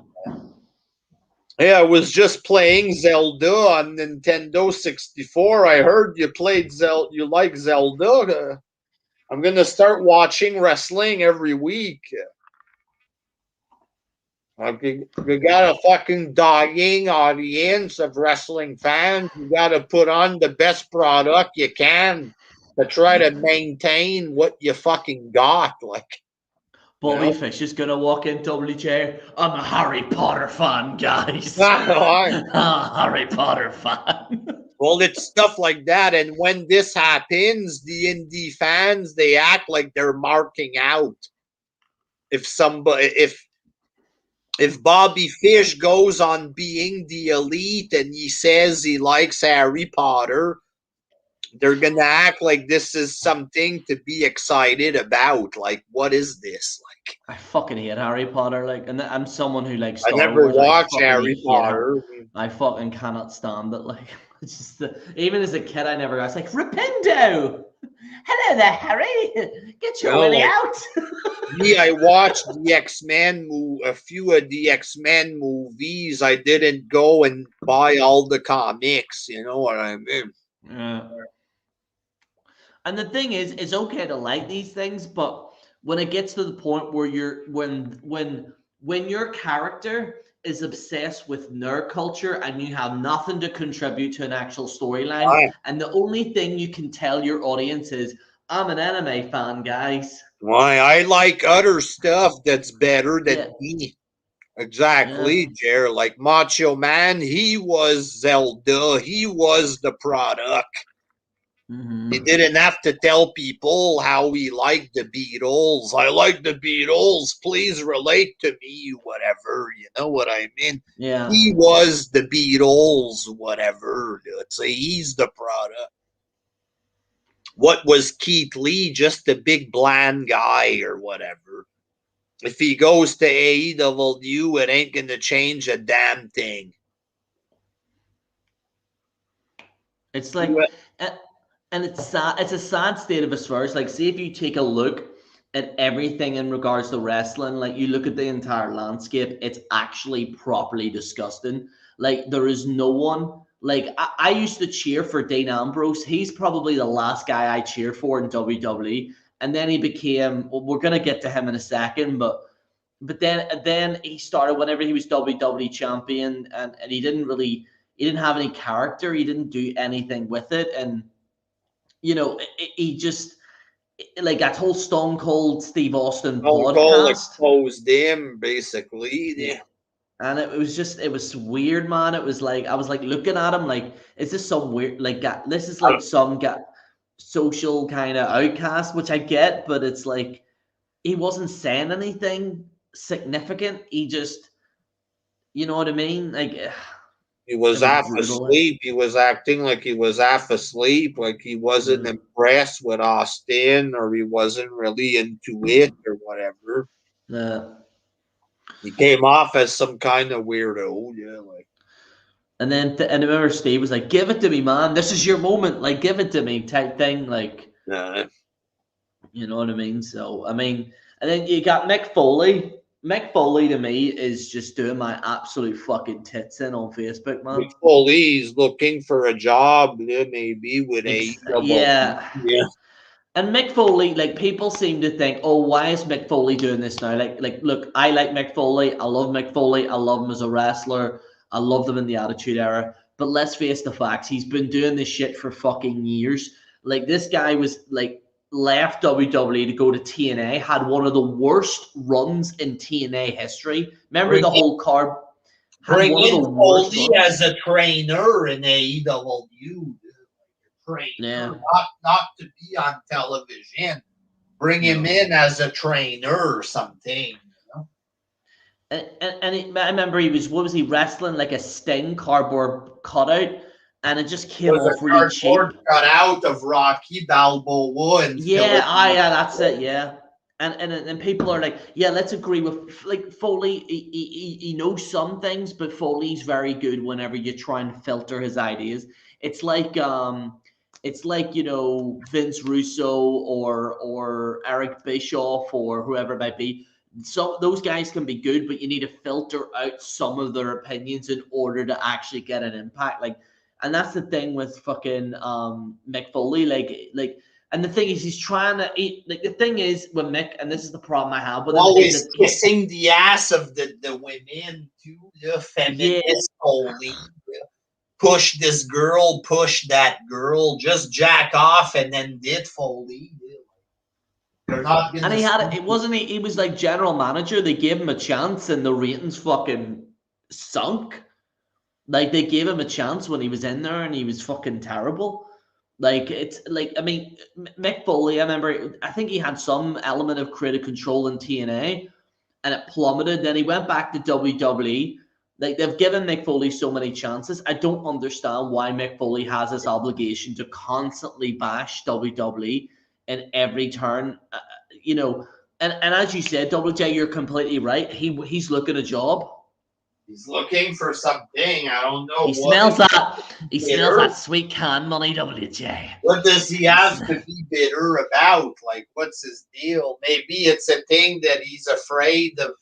Speaker 2: Yeah, I was just playing Zelda on Nintendo 64. I heard you played Zelda. You like Zelda? I'm gonna start watching wrestling every week. You got a fucking dying audience of wrestling fans. You got to put on the best product you can to try to maintain what you fucking got. Like, you
Speaker 1: Bobby
Speaker 2: know,
Speaker 1: Fish is gonna walk in WJ. I'm a Harry Potter fan, guys.
Speaker 2: well,
Speaker 1: Harry Potter fan.
Speaker 2: it's stuff like that. And when this happens, the indie fans they act like they're marking out. If Bobby Fish goes on being the elite and he says he likes Harry Potter, they're gonna act like this is something to be excited about. Like, what is this? Like,
Speaker 1: I fucking hate Harry Potter. Like, and I'm someone who likes
Speaker 2: I
Speaker 1: Star
Speaker 2: never
Speaker 1: Wars. I
Speaker 2: watched
Speaker 1: fucking
Speaker 2: Harry
Speaker 1: hate Harry.
Speaker 2: Potter.
Speaker 1: I fucking cannot stand it. Like, it's just even as a kid, I never. I was like, Rapindo. Hello there, Harry. Get your Willie
Speaker 2: Like,
Speaker 1: out.
Speaker 2: me, I watched the X-Men, a few of the X-Men movies. I didn't go and buy all the comics. You know what I mean?
Speaker 1: Yeah. And the thing is, it's okay to like these things, but when it gets to the point where when your character is obsessed with nerd culture and you have nothing to contribute to an actual storyline,
Speaker 2: Why?
Speaker 1: and the only thing you can tell your audience is, I'm an anime fan, guys.
Speaker 2: Why? I like other stuff that's better than
Speaker 1: Yeah,
Speaker 2: me.
Speaker 1: yeah.
Speaker 2: Exactly, Jer. Like Macho Man, he was Zelda. He was the product. He
Speaker 1: Mm-hmm.
Speaker 2: didn't have to tell people how he liked the Beatles. I like the Beatles. Please relate to me, whatever. You know what I mean?
Speaker 1: Yeah.
Speaker 2: He was the Beatles, whatever. Let's say he's the product. What was Keith Lee? Just a big bland guy or whatever. If he goes to AEW, it ain't going to change a damn thing.
Speaker 1: It's like, and it's sad. It's a sad state of affairs. Like, see if you take a look at everything in regards to wrestling, like you look at the entire landscape, it's actually properly disgusting. Like, there is no one. Like, I used to cheer for Dean Ambrose. He's probably the last guy I cheered for in WWE, and then he became. Well, we're gonna get to him in a second, but then he started whenever he was WWE champion, and he didn't have any character. He didn't do anything with it, and he just like that whole Stone Cold Steve Austin
Speaker 2: Stone Cold
Speaker 1: podcast.
Speaker 2: exposed him, basically.
Speaker 1: Yeah. And it was weird, man. It was like, I was like looking at him like, is this some weird, like, this is like some social kind of outcast, which I get, but it's like, he wasn't saying anything significant. He just, you know what I mean? Like,
Speaker 2: He was
Speaker 1: it was
Speaker 2: half
Speaker 1: brutal.
Speaker 2: asleep. He was acting like he was half asleep, like he wasn't
Speaker 1: Mm.
Speaker 2: impressed with Austin or he wasn't really into it or whatever.
Speaker 1: Uh,
Speaker 2: He came off as some kind of weirdo. Yeah, like.
Speaker 1: and then, and I remember Steve was like, give it to me, man. This is your moment. Like, give it to me type thing. Like,
Speaker 2: Nah.
Speaker 1: you know what I mean? So, I mean, and then you got Mick Foley. Mick Foley to me is just doing my absolute fucking tits in on Facebook, man.
Speaker 2: Foley's looking for a job, maybe with a
Speaker 1: Yeah.
Speaker 2: yeah.
Speaker 1: And Mick Foley, like, people seem to think, oh, why is Mick Foley doing this now? Like, look, I like Mick Foley. I love Mick Foley. I love him as a wrestler. I loved him in the Attitude Era. But let's face the facts. He's been doing this shit for fucking years. Like, this guy was like left WWE to go to TNA. Had one of the worst runs in TNA history. Remember
Speaker 2: Bring
Speaker 1: the
Speaker 2: in,
Speaker 1: whole card? Had
Speaker 2: bring
Speaker 1: one of
Speaker 2: in
Speaker 1: the worst
Speaker 2: Foley
Speaker 1: runs.
Speaker 2: as a trainer in AEW. Trainer,
Speaker 1: Yeah.
Speaker 2: not to be on television. Bring him in as a trainer or something.
Speaker 1: I remember he was, what was he, wrestling like a Sting cardboard cutout, and it just came
Speaker 2: Was a
Speaker 1: off really cheap.
Speaker 2: cardboard cutout of Rocky Balboa and
Speaker 1: Yeah, yeah, that's it. Yeah, and people are like, yeah, let's agree with like Foley. He knows some things, but Foley's very good whenever you try and filter his ideas. It's like Vince Russo or Eric Bischoff or whoever it might be. So those guys can be good, but you need to filter out some of their opinions in order to actually get an impact. Like, and that's the thing with fucking Mick Foley. Like, and the thing is, he's trying to eat. Like, the thing is with Mick, and this is the problem I have with him, is
Speaker 2: Always
Speaker 1: that
Speaker 2: kissing the ass of the women too, the feminist Foley. Push this girl, push that girl, just jack off and then did Foley. They're not gonna.
Speaker 1: And he had it wasn't he was like general manager. They gave him a chance and the ratings fucking sunk. Like, they gave him a chance when he was in there and he was fucking terrible. Like, it's like, I mean, Mick Foley, I remember, I think he had some element of creative control in TNA and it plummeted. Then he went back to WWE. Like, they've given Mick Foley so many chances. I don't understand why Mick Foley has this obligation to constantly bash WWE in every turn. You know, and as you said, WJ, you're completely right. He's looking a job.
Speaker 2: He's looking for something. I don't know.
Speaker 1: He smells that. He smells that sweet can money, WJ.
Speaker 2: What does he have to be bitter about? Like, what's his deal? Maybe it's a thing that he's afraid of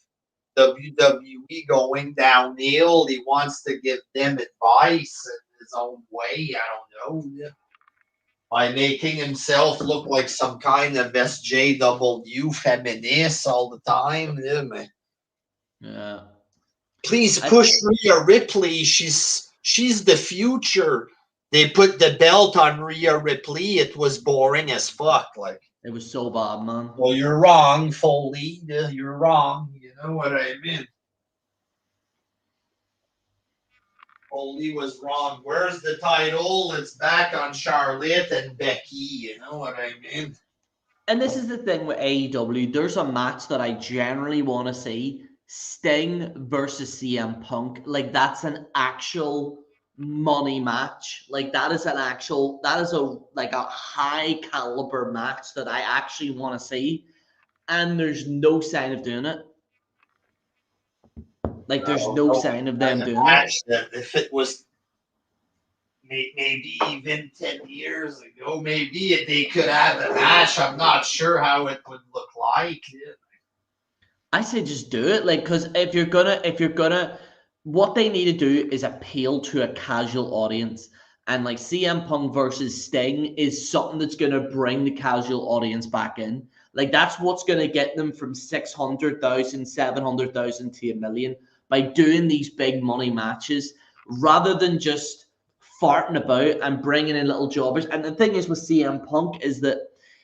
Speaker 2: WWE going downhill. He wants to give them advice in his own way. I don't know. By making himself look like some kind of SJW feminist all the time.
Speaker 1: Yeah.
Speaker 2: Please push Rhea Ripley. She's the future. They put the belt on Rhea Ripley. It was boring as fuck. Like,
Speaker 1: it was so bad, man.
Speaker 2: Well, you're wrong, Foley. You're wrong. You know what I mean? Foley was wrong. Where's the title? It's back on Charlotte and Becky. You know what I mean?
Speaker 1: And this is the thing with AEW. There's a match that I generally want to see. Sting versus CM Punk. Like, that's an actual money match. Like, that is a high caliber match that I actually want to see. And there's no sign of doing it. Like, there's no sign of them doing it.
Speaker 2: If it was maybe even 10 years ago, maybe they could have a match. I'm not sure how it would look like.
Speaker 1: I say just do it, like, because if you're gonna, what they need to do is appeal to a casual audience, and like CM Punk versus Sting is something that's gonna bring the casual audience back in. Like, that's what's gonna get them from 600,000, 700,000 to 1 million by doing these big money matches rather than just farting about and bringing in little jobbers. And the thing is with CM Punk is that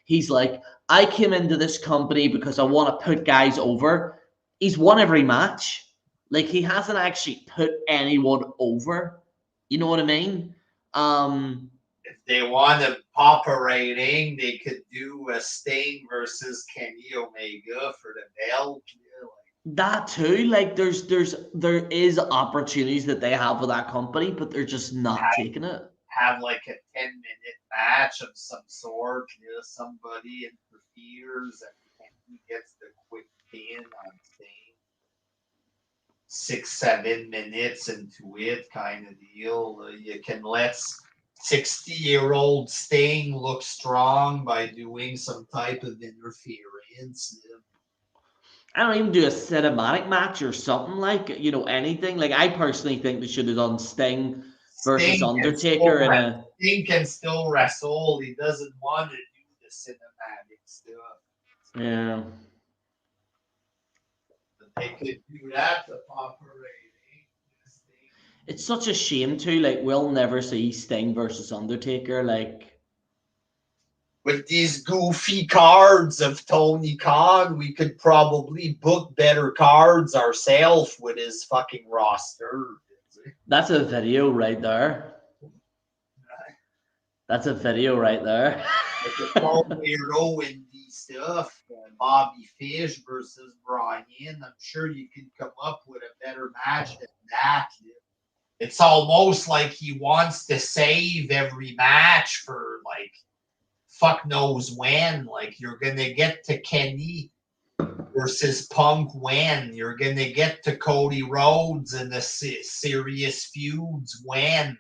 Speaker 1: he's like, I came into this company because I want to put guys over. He's won every match. Like, he hasn't actually put anyone over. You know what I mean?
Speaker 2: If they want a pop a rating, they could do a Sting versus Kenny Omega for the belt.
Speaker 1: That too. Like, there is opportunities that they have with that company, but they're just not taking it.
Speaker 2: Have like a 10-minute match of some sort. Somebody interferes and he gets the quick pin on Sting. 6-7 minutes into it, kind of deal. You can let 60-year-old Sting look strong by doing some type of interference.
Speaker 1: I don't even do a cinematic match or something, like, anything. Like, I personally think they should have done Sting versus Undertaker in a.
Speaker 2: Sting can still wrestle. He doesn't want to do the cinematic stuff.
Speaker 1: Yeah.
Speaker 2: But they could do that to operate.
Speaker 1: It's such a shame too. Like, we'll never see Sting versus Undertaker. Like,
Speaker 2: with these goofy cards of Tony Khan, we could probably book better cards ourselves with his fucking roster.
Speaker 1: That's a video right there. That's a video right there.
Speaker 2: Like the Palmero indie stuff, Bobby Fish versus Brian. I'm sure you can come up with a better match than that. It's almost like he wants to save every match for like fuck knows when. Like, you're gonna get to Kenny versus Punk when. You're gonna get to Cody Rhodes and the serious feuds when.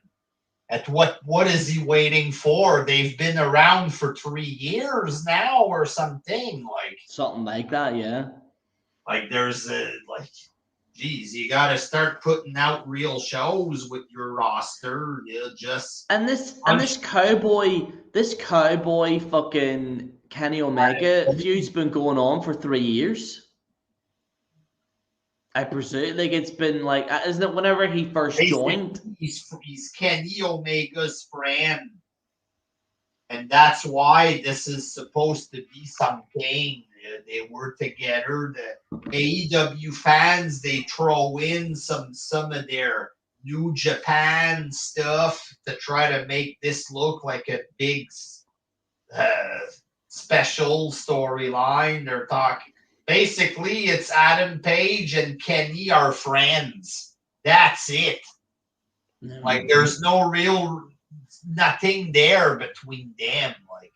Speaker 2: At what is he waiting for? They've been around for 3 years now or something. Like,
Speaker 1: something like that, yeah.
Speaker 2: Like there's geez, you got to start putting out real shows with your roster. You just
Speaker 1: And this cowboy fucking Kenny Omega feud's been going on for 3 years. I presume, like, it's been like, isn't it whenever he first joined?
Speaker 2: He's Kenny Omega's friend, and that's why this is supposed to be something. They were together. The AEW fans, they throw in some of their New Japan stuff to try to make this look like a big special storyline. They're talking. Basically, it's Adam Page and Kenny are friends. That's it. Like, there's no real, nothing there between them. Like,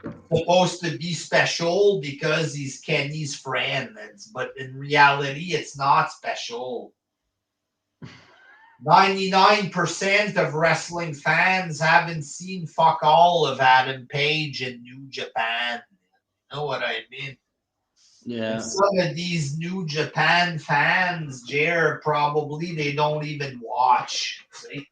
Speaker 2: it's supposed to be special because he's Kenny's friend. But in reality, it's not special. 99% of wrestling fans haven't seen fuck all of Adam Page in New Japan. You know what I mean?
Speaker 1: Yeah.
Speaker 2: And some of these New Japan fans, Jared, probably they don't even watch. See?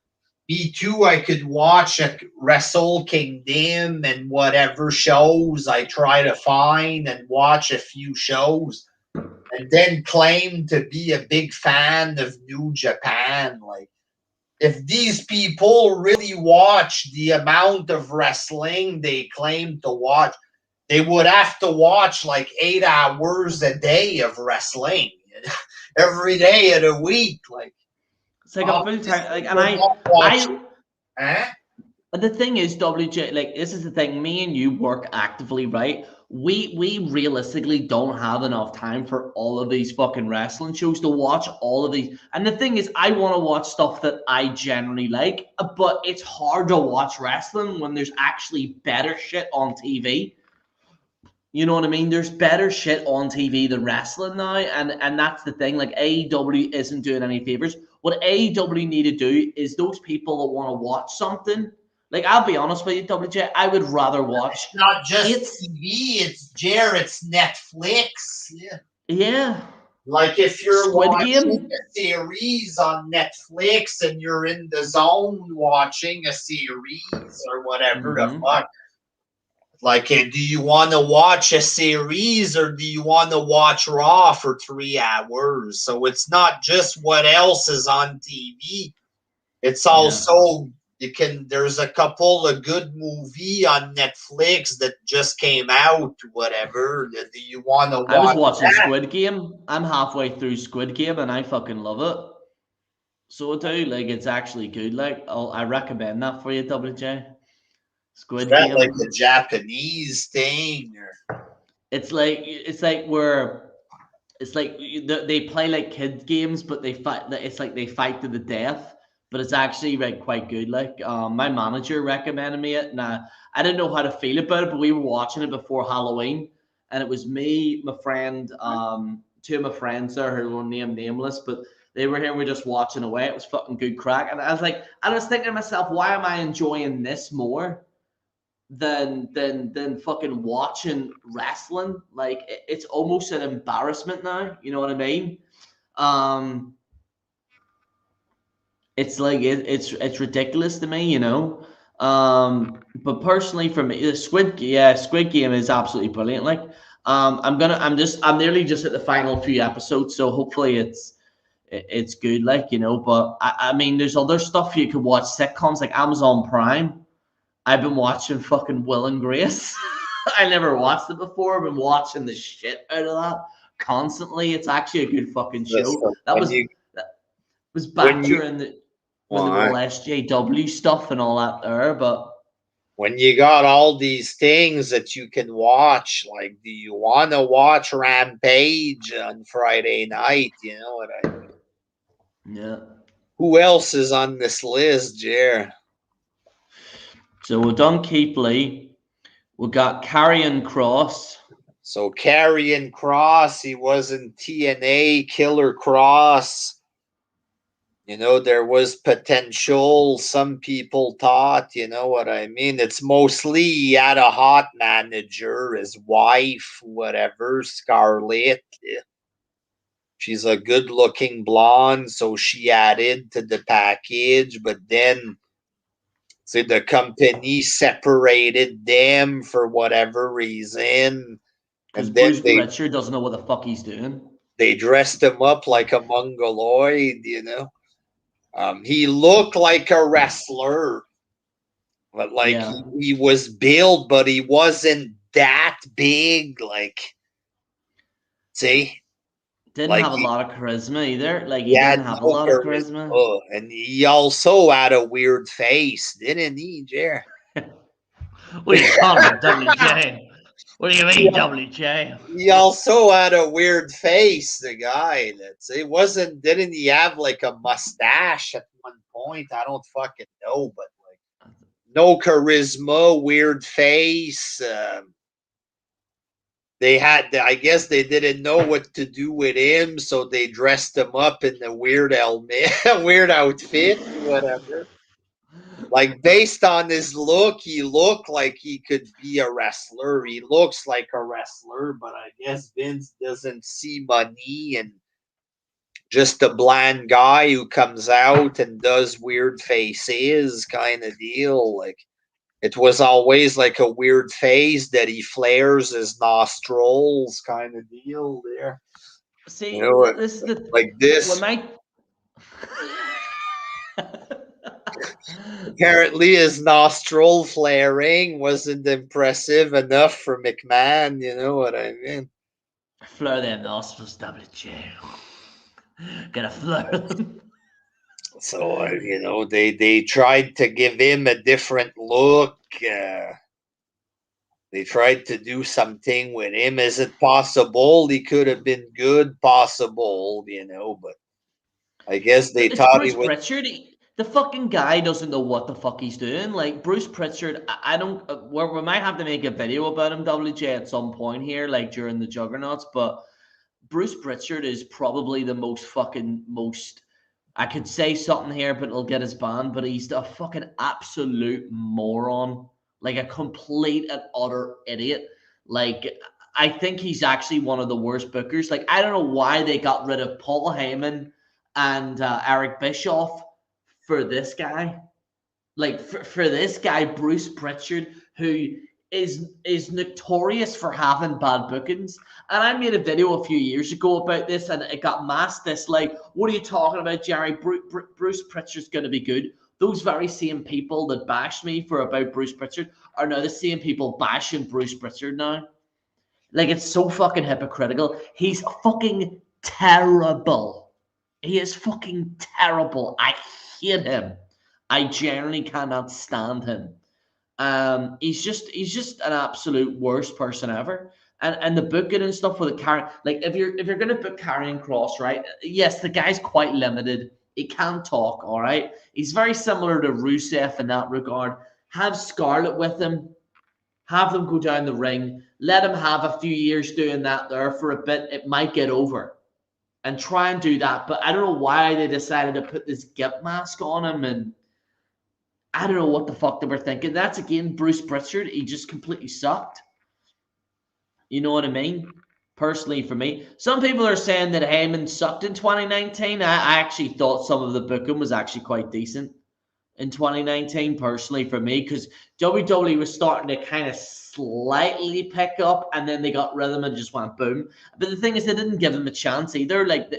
Speaker 2: Me too, I could watch a Wrestle Kingdom and whatever shows I try to find and watch a few shows and then claim to be a big fan of New Japan. Like, if these people really watch the amount of wrestling they claim to watch, they would have to watch like 8 hours a day of wrestling every day of the week. Like,
Speaker 1: it's like a full time. Like, and the thing is, WJ, like, this is the thing. Me and you work actively, right? We realistically don't have enough time for all of these fucking wrestling shows to watch all of these. And the thing is, I want to watch stuff that I generally like, but it's hard to watch wrestling when there's actually better shit on TV. You know what I mean? There's better shit on TV than wrestling now, and that's the thing. Like, AEW isn't doing any favors. What AEW need to do is those people that want to watch something. Like, I'll be honest with you, WJ, I would rather watch.
Speaker 2: It's not just TV. It's Netflix. Yeah.
Speaker 1: Yeah.
Speaker 2: Like if you're
Speaker 1: Squid
Speaker 2: watching
Speaker 1: Game?
Speaker 2: a series on Netflix and you're in the zone watching a series or whatever the fuck. Like, do you want to watch a series or do you want to watch Raw for 3 hours? So it's not just what else is on TV. It's also there's a couple of good movie on Netflix that just came out, whatever. Do you want to watch
Speaker 1: I was watching
Speaker 2: that?
Speaker 1: Squid Game. I'm halfway through Squid Game and I fucking love it. So I do. Like, it's actually good. Like, I recommend that for you, WJ. Squid
Speaker 2: Is that
Speaker 1: Game.
Speaker 2: like a Japanese thing? Or?
Speaker 1: It's like they play like kid games, but they fight. It's like they fight to the death. But it's actually like quite good. Like, my manager recommended me it, and I didn't know how to feel about it. But we were watching it before Halloween, and it was me, my friend, two of my friends there who were nameless, but they were here. We were just watching away. It was fucking good crack, and I was thinking to myself, why am I enjoying this more than fucking watching wrestling? Like, it's almost an embarrassment now. You know what I mean? It's like it's ridiculous to me, you know. But personally, for me, the Squid Game is absolutely brilliant. Like, I'm nearly just at the final few episodes, so hopefully it's good. Like, you know, but I mean, there's other stuff you could watch, sitcoms like Amazon Prime. I've been watching fucking Will and Grace. I never watched it before. I've been watching the shit out of that constantly. It's actually a good fucking show. That was back during when there were all SJW stuff and all that there, but
Speaker 2: when you got all these things that you can watch, like, do you want to watch Rampage on Friday night? You know what I mean?
Speaker 1: Yeah.
Speaker 2: Who else is on this list, Jer?
Speaker 1: So we've done Keith Lee. We got Karrion Kross.
Speaker 2: So Kross, he was in TNA, Killer Kross. there was potential. Some people thought, you know what I mean? It's mostly he had a hot manager, his wife, whatever, Scarlett. She's a good looking blonde, so she added to the package, but then see the company separated them for whatever reason.
Speaker 1: Because
Speaker 2: And then
Speaker 1: Bruce Pritchard doesn't know what the fuck he's doing.
Speaker 2: they dressed him up like a mongoloid, he looked like a wrestler, but like
Speaker 1: Yeah.
Speaker 2: he was built, but he wasn't that big. Like, see,
Speaker 1: Didn't
Speaker 2: like
Speaker 1: have a lot of charisma either. Like,
Speaker 2: he
Speaker 1: he
Speaker 2: had
Speaker 1: didn't have a
Speaker 2: no
Speaker 1: lot of charisma.
Speaker 2: charisma, and he also had a weird face, didn't he, Jer?
Speaker 1: What are you talking about, WJ? What do you mean,
Speaker 2: Yeah.
Speaker 1: WJ?
Speaker 2: He also had a weird face, the guy. Didn't he have like a mustache at one point? I don't fucking know, but like no charisma, weird face. I guess they didn't know what to do with him, so they dressed him up in the weird helmet, weird outfit, whatever. Like based on his look, he looked like he could be a wrestler. He looks like a wrestler, but I guess Vince doesn't see money and just a bland guy who comes out and does weird faces kind of deal. Like it was always like a weird face that he flares his nostrils kind of deal there. You
Speaker 1: See,
Speaker 2: know,
Speaker 1: this is
Speaker 2: like
Speaker 1: when
Speaker 2: this.
Speaker 1: my
Speaker 2: Apparently, his nostril flaring wasn't impressive enough for McMahon. You know what I mean?
Speaker 1: flare them nostrils, WJ. Gotta flare them.
Speaker 2: So they tried to give him a different look. They tried to do something with him. Is it possible he could have been good? Possible, but I guess they
Speaker 1: It's
Speaker 2: thought he
Speaker 1: Bruce
Speaker 2: would.
Speaker 1: Pritchard. The fucking guy doesn't know what the fuck he's doing. Like Bruce Pritchard, I don't. We might have to make a video about him, WJ, at some point here, like during the Juggernauts. But Bruce Pritchard is probably the most. I could say something here, but it'll get us banned. But he's a fucking absolute moron, like a complete and utter idiot. Like I think he's actually one of the worst bookers. Like I don't know why they got rid of Paul Heyman and Eric Bischoff for this guy. Like for this guy, Bruce Pritchard, who is notorious for having bad bookings. And I made a video a few years ago about this, and it got masked. This like, what are you talking about, Jerry? Bruce Pritchard's going to be good. Those very same people that bashed me for about Bruce Pritchard are now the same people bashing Bruce Pritchard now. Like it's so fucking hypocritical. He's fucking terrible. He is fucking terrible. I hate him. I generally cannot stand him. He's just an absolute worst person ever. And the booking and stuff with the like if you're gonna book Karrion Kross, right? Yes, the guy's quite limited. He can't talk, all right. He's very similar to Rusev in that regard. Have Scarlett with him, have them go down the ring, let him have a few years doing that there for a bit. It might get over and try and do that. But I don't know why they decided to put this gimp mask on him, and I don't know what the fuck they were thinking. That's again Bruce Pritchard. He just completely sucked. You know what I mean? Personally, for me, some people are saying that Heyman sucked in 2019. I actually thought some of the booking was actually quite decent in 2019, personally, for me, because WWE was starting to kind of slightly pick up, and then they got rhythm and just went boom. But the thing is, they didn't give them a chance either. Like,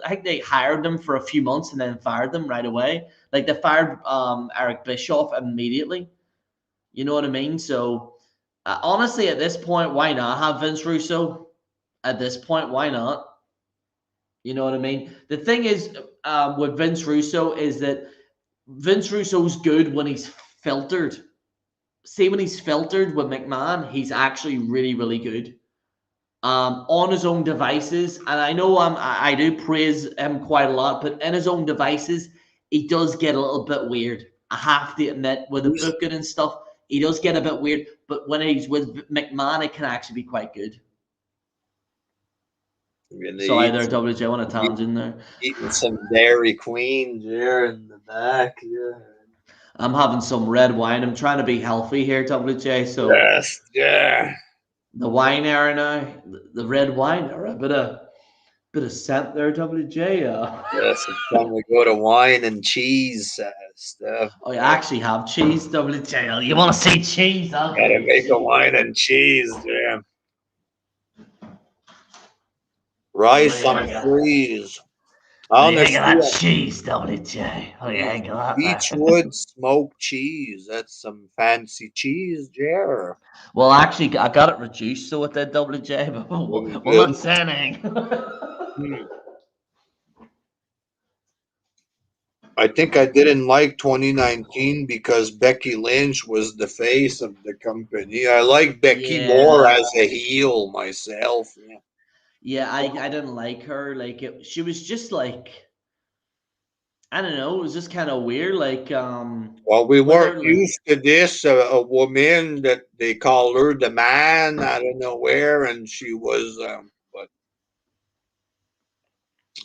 Speaker 1: I think they hired them for a few months and then fired them right away. Like, they fired Eric Bischoff immediately. You know what I mean? So, honestly, at this point, why not have Vince Russo? At this point, why not? You know what I mean? The thing is, with Vince Russo is that Vince Russo's good when he's filtered. See, when he's filtered with McMahon, he's actually really, really good. On his own devices, and I know I do praise him quite a lot, but in his own devices, he does get a little bit weird. I have to admit, with the booking and stuff, he does get a bit weird. But when he's with McMahon, it can actually be quite good.
Speaker 2: We're gonna
Speaker 1: Sorry
Speaker 2: eat
Speaker 1: there,
Speaker 2: some,
Speaker 1: WJ, on a tangent there.
Speaker 2: eating some Dairy Queen there in the back. Yeah.
Speaker 1: I'm having some red wine. I'm trying to be healthy here, WJ. So
Speaker 2: Yes, yeah.
Speaker 1: the wine era now, the red wine era, a bit of scent there, WJ.
Speaker 2: Yes, it's time to go to wine and cheese stuff.
Speaker 1: Oh, you actually have cheese, WJ. You want to see cheese? I'll give
Speaker 2: Gotta
Speaker 1: you
Speaker 2: make a
Speaker 1: cheese.
Speaker 2: wine and cheese, yeah.
Speaker 1: What do
Speaker 2: Rice
Speaker 1: you
Speaker 2: on
Speaker 1: think of,
Speaker 2: freeze.
Speaker 1: what do you think of
Speaker 2: Honestly,
Speaker 1: that cheese, WJ? What do you think of that there?
Speaker 2: Beechwood smoked cheese. That's some fancy cheese, Jer.
Speaker 1: Well, actually, I got it reduced, so it did, WJ, but
Speaker 2: Looking
Speaker 1: we'll
Speaker 2: good.
Speaker 1: not say anything.
Speaker 2: Hmm. I think I didn't like 2019 because Becky Lynch was the face of the company. I like Becky more
Speaker 1: Yeah.
Speaker 2: as a heel myself. Yeah.
Speaker 1: Yeah, I didn't like her. Like she was just like, I don't know, it was just kind of weird. Like
Speaker 2: Well, we weren't
Speaker 1: whether like
Speaker 2: used to this. A woman that they call her the man out of nowhere, and she was.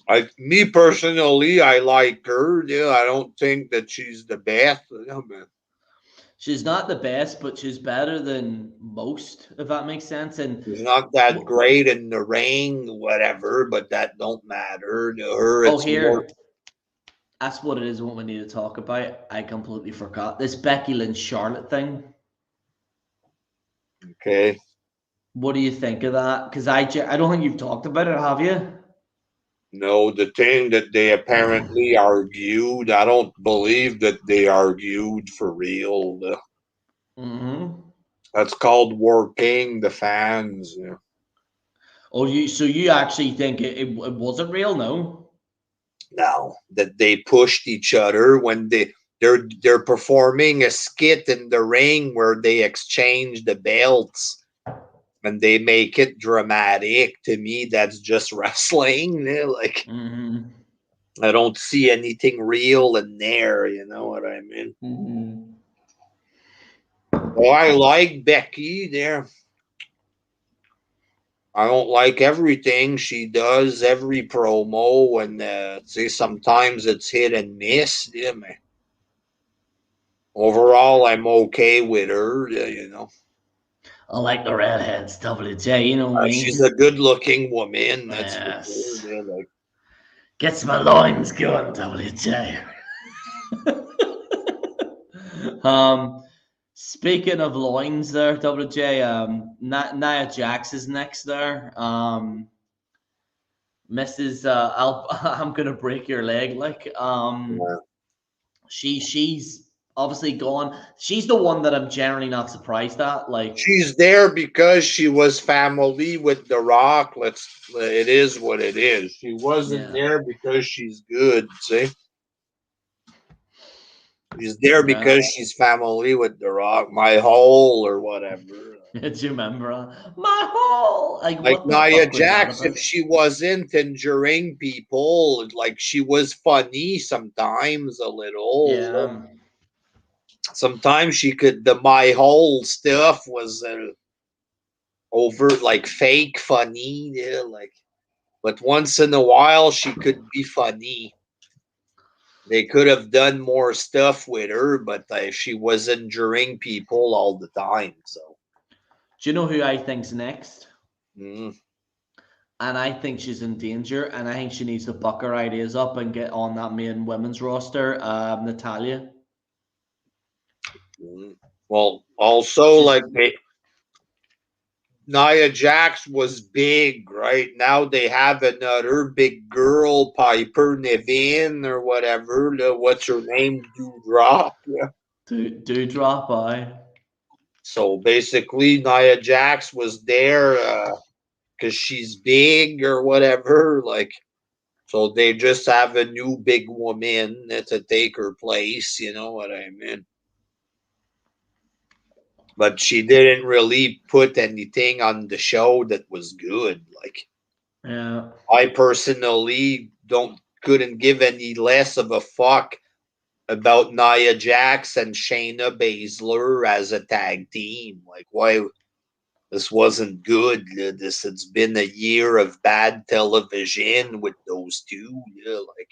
Speaker 2: But me personally, I like her. Yeah, I don't think that she's the best. But
Speaker 1: she's not the best, but she's better than most, if that makes sense. And
Speaker 2: she's not that
Speaker 1: w-
Speaker 2: great in the ring, whatever. But that don't matter to her.
Speaker 1: oh,
Speaker 2: It's more
Speaker 1: here, that's what it is. What we need to talk about. I completely forgot this Becky Lynch Charlotte thing.
Speaker 2: okay.
Speaker 1: What do you think of that? Because I don't think you've talked about it, have you?
Speaker 2: No, the thing that they apparently argued, I don't believe that they argued for real.
Speaker 1: Mm-hmm.
Speaker 2: That's called working the fans. Yeah.
Speaker 1: Oh, you actually think it wasn't real? No.
Speaker 2: Now that they pushed each other when they're performing a skit in the ring where they exchange the belts and they make it dramatic. To me, that's just wrestling. Like
Speaker 1: Mm-hmm.
Speaker 2: I don't see anything real in there. You know what I mean?
Speaker 1: Mm-hmm.
Speaker 2: Oh, I like Becky there. I don't like everything she does, every promo, and see sometimes it's hit and miss. Yeah, man. Overall, I'm okay with her. You know,
Speaker 1: I like the redheads, WJ. You know
Speaker 2: she's
Speaker 1: me.
Speaker 2: a good-looking woman. That's for sure.
Speaker 1: Yes.
Speaker 2: Yeah, like
Speaker 1: Gets my loins going, WJ. um, speaking of loins, there, WJ. Nia Jax is next there. Mrs. I'm gonna break your leg. Like,
Speaker 2: yeah.
Speaker 1: she's obviously gone. She's the one that I'm generally not surprised at. Like,
Speaker 2: She's there because she was family with The Rock. It is what it is. She wasn't
Speaker 1: yeah,
Speaker 2: there because she's good. See, she's there
Speaker 1: yeah.
Speaker 2: because she's family with The Rock. My whole or whatever.
Speaker 1: Do you remember my whole? Like,
Speaker 2: Like
Speaker 1: what the
Speaker 2: Nia
Speaker 1: fuck was that
Speaker 2: Jax,
Speaker 1: about?
Speaker 2: if she wasn't enduring people, like she was funny sometimes a little.
Speaker 1: Yeah.
Speaker 2: Sometimes she could, the my whole stuff was over like fake funny. Yeah, like, but once in a while she could be funny. They could have done more stuff with her, but she was enduring people all the time. So,
Speaker 1: Do you know who I think's next?
Speaker 2: mm,
Speaker 1: And I think she's in danger, and I think she needs to buck her ideas up and get on that main women's roster. Natalia.
Speaker 2: mm. Well, also
Speaker 1: She's
Speaker 2: like Nia Jax was big, right? Now they have another big girl, Piper Niven or whatever. What's her name? Dewdrop. Yeah.
Speaker 1: do drop by.
Speaker 2: So basically, Nia Jax was there because she's big or whatever. Like, so they just have a new big woman to take her place. You know what I mean? But she didn't really put anything on the show that was good. Like,
Speaker 1: Yeah.
Speaker 2: I personally don't couldn't give any less of a fuck about Nia Jax and Shayna Baszler as a tag team. Like, why? This wasn't good. It's been a year of bad television with those two. Yeah, like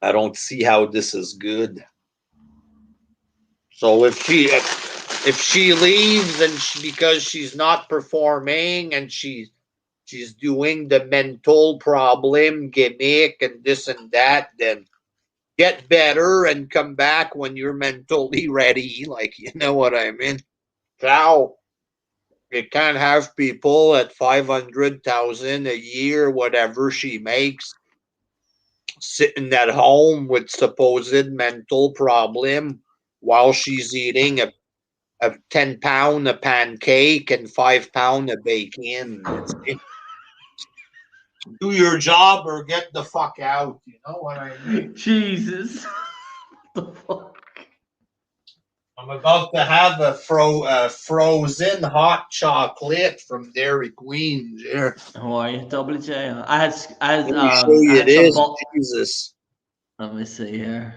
Speaker 2: I don't see how this is good. So if she leaves and because she's not performing and she's doing the mental problem gimmick and this and that, then get better and come back when you're mentally ready. Like, you know what I mean? Ciao. You can't have people at 500,000 a year, whatever she makes, sitting at home with supposed mental problem while she's eating a 10 pound of pancake and 5 pound of bacon. Do your job or get the fuck out. You know what I mean?
Speaker 1: Jesus. What the fuck?
Speaker 2: I'm about to have a frozen hot chocolate from Dairy Queen. There.
Speaker 1: How are you, WJ? I
Speaker 2: Let me show
Speaker 1: I
Speaker 2: you
Speaker 1: had some
Speaker 2: this. Jesus.
Speaker 1: Let me see here.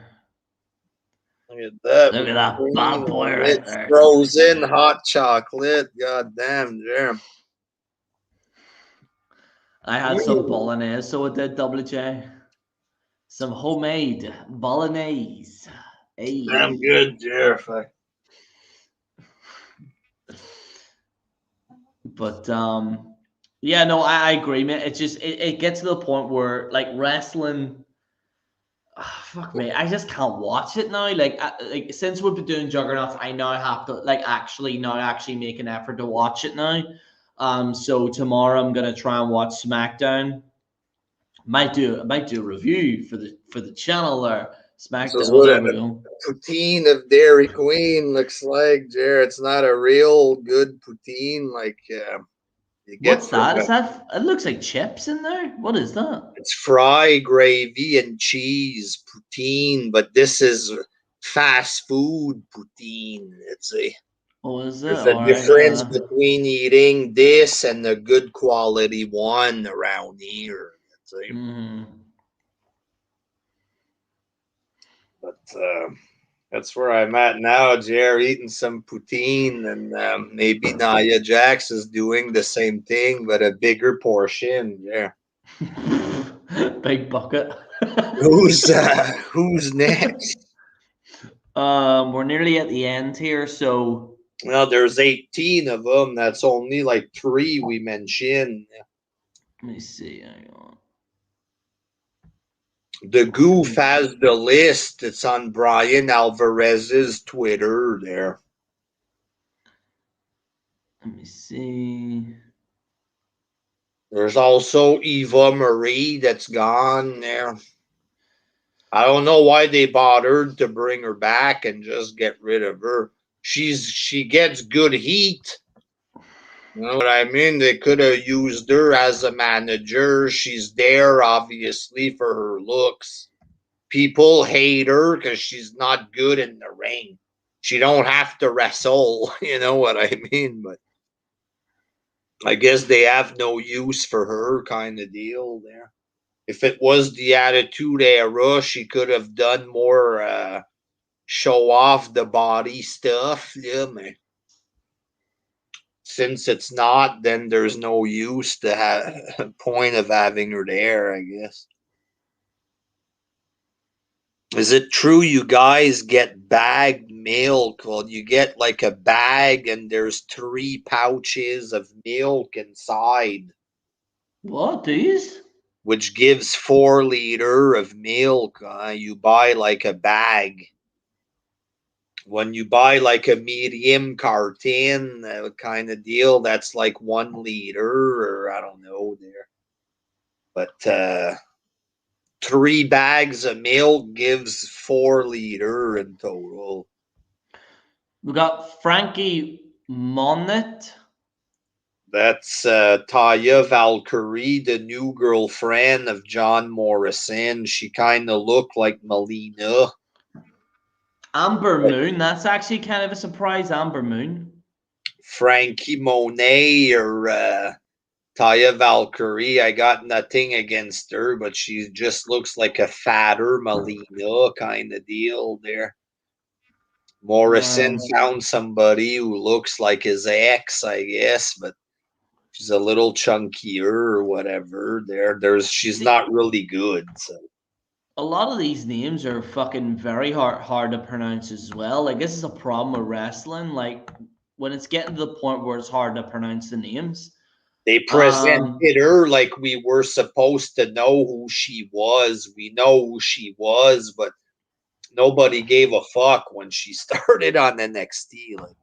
Speaker 2: Look at that.
Speaker 1: Look at that bad boy right
Speaker 2: It's
Speaker 1: there.
Speaker 2: frozen hot chocolate. God damn, Jerem.
Speaker 1: I had some bolognese, so it did, WJ. Some homemade bolognese. Hey.
Speaker 2: Damn good, Jeff.
Speaker 1: But yeah, no, I agree, man. It's just it gets to the point where like wrestling, fuck me, I just can't watch it now. Like since we've been doing Juggernauts, I now have to like actually make an effort to watch it now. So tomorrow I'm gonna try and watch SmackDown. Might do a review for the channel there.
Speaker 2: This is
Speaker 1: SmackDown. Oh,
Speaker 2: what
Speaker 1: there
Speaker 2: a
Speaker 1: we go.
Speaker 2: poutine of Dairy Queen looks like, Jared. It's not a real good poutine like you get
Speaker 1: What's
Speaker 2: from
Speaker 1: that? Is that? It looks like chips in there. What is that?
Speaker 2: it's fry gravy and cheese poutine, but this is fast food poutine.
Speaker 1: Oh, is it?
Speaker 2: There's a
Speaker 1: All right.
Speaker 2: difference between eating this and a good quality one around here.
Speaker 1: Mm.
Speaker 2: But that's where I'm at now, Jerry, eating some poutine, and maybe Nia Jax is doing the same thing, but a bigger portion. Yeah.
Speaker 1: Big bucket.
Speaker 2: Who's next?
Speaker 1: We're nearly at the end here, so
Speaker 2: Well, there's 18 of them. That's only like 3 we mentioned.
Speaker 1: let me see. Hang on.
Speaker 2: The Goof has the list. It's on Brian Alvarez's Twitter there.
Speaker 1: Let me see.
Speaker 2: There's also Eva Marie that's gone there. I don't know why they bothered to bring her back and just get rid of her. She gets good heat. You know what I mean? They could have used her as a manager. She's there obviously for her looks. People hate her because she's not good in the ring. She don't have to wrestle, you know what I mean? But I guess they have no use for her kind of deal there. If it was the Attitude Era, she could have done more show off the body stuff. Yeah, man. Since it's not, then there's no use to point of having her there, I guess. Is it true you guys get bagged milk? Well, you get like a bag and there's 3 pouches of milk inside,
Speaker 1: What these?
Speaker 2: which gives 4 liter of milk. You buy like a bag. When you buy like a medium carton kind of deal, that's like 1 liter, or I don't know there. But 3 bags of milk gives 4 liter in total.
Speaker 1: We got Frankie Monnet.
Speaker 2: That's Taya Valkyrie, the new girlfriend of John Morrison. She kind of looked like Melina.
Speaker 1: Amber Moon. That's actually kind of a surprise. Amber Moon.
Speaker 2: Frankie Monet or Taya Valkyrie. I got nothing against her, but she just looks like a fatter Melina kind of deal there. Morrison found somebody who looks like his ex, I guess, but she's a little chunkier or whatever. She's not really good. So
Speaker 1: a lot of these names are fucking very hard to pronounce as well. Like, this is a problem with wrestling. Like, when it's getting to the point where it's hard to pronounce the names.
Speaker 2: they presented her like we were supposed to know who she was. We know who she was, but nobody gave a fuck when she started on NXT. Like,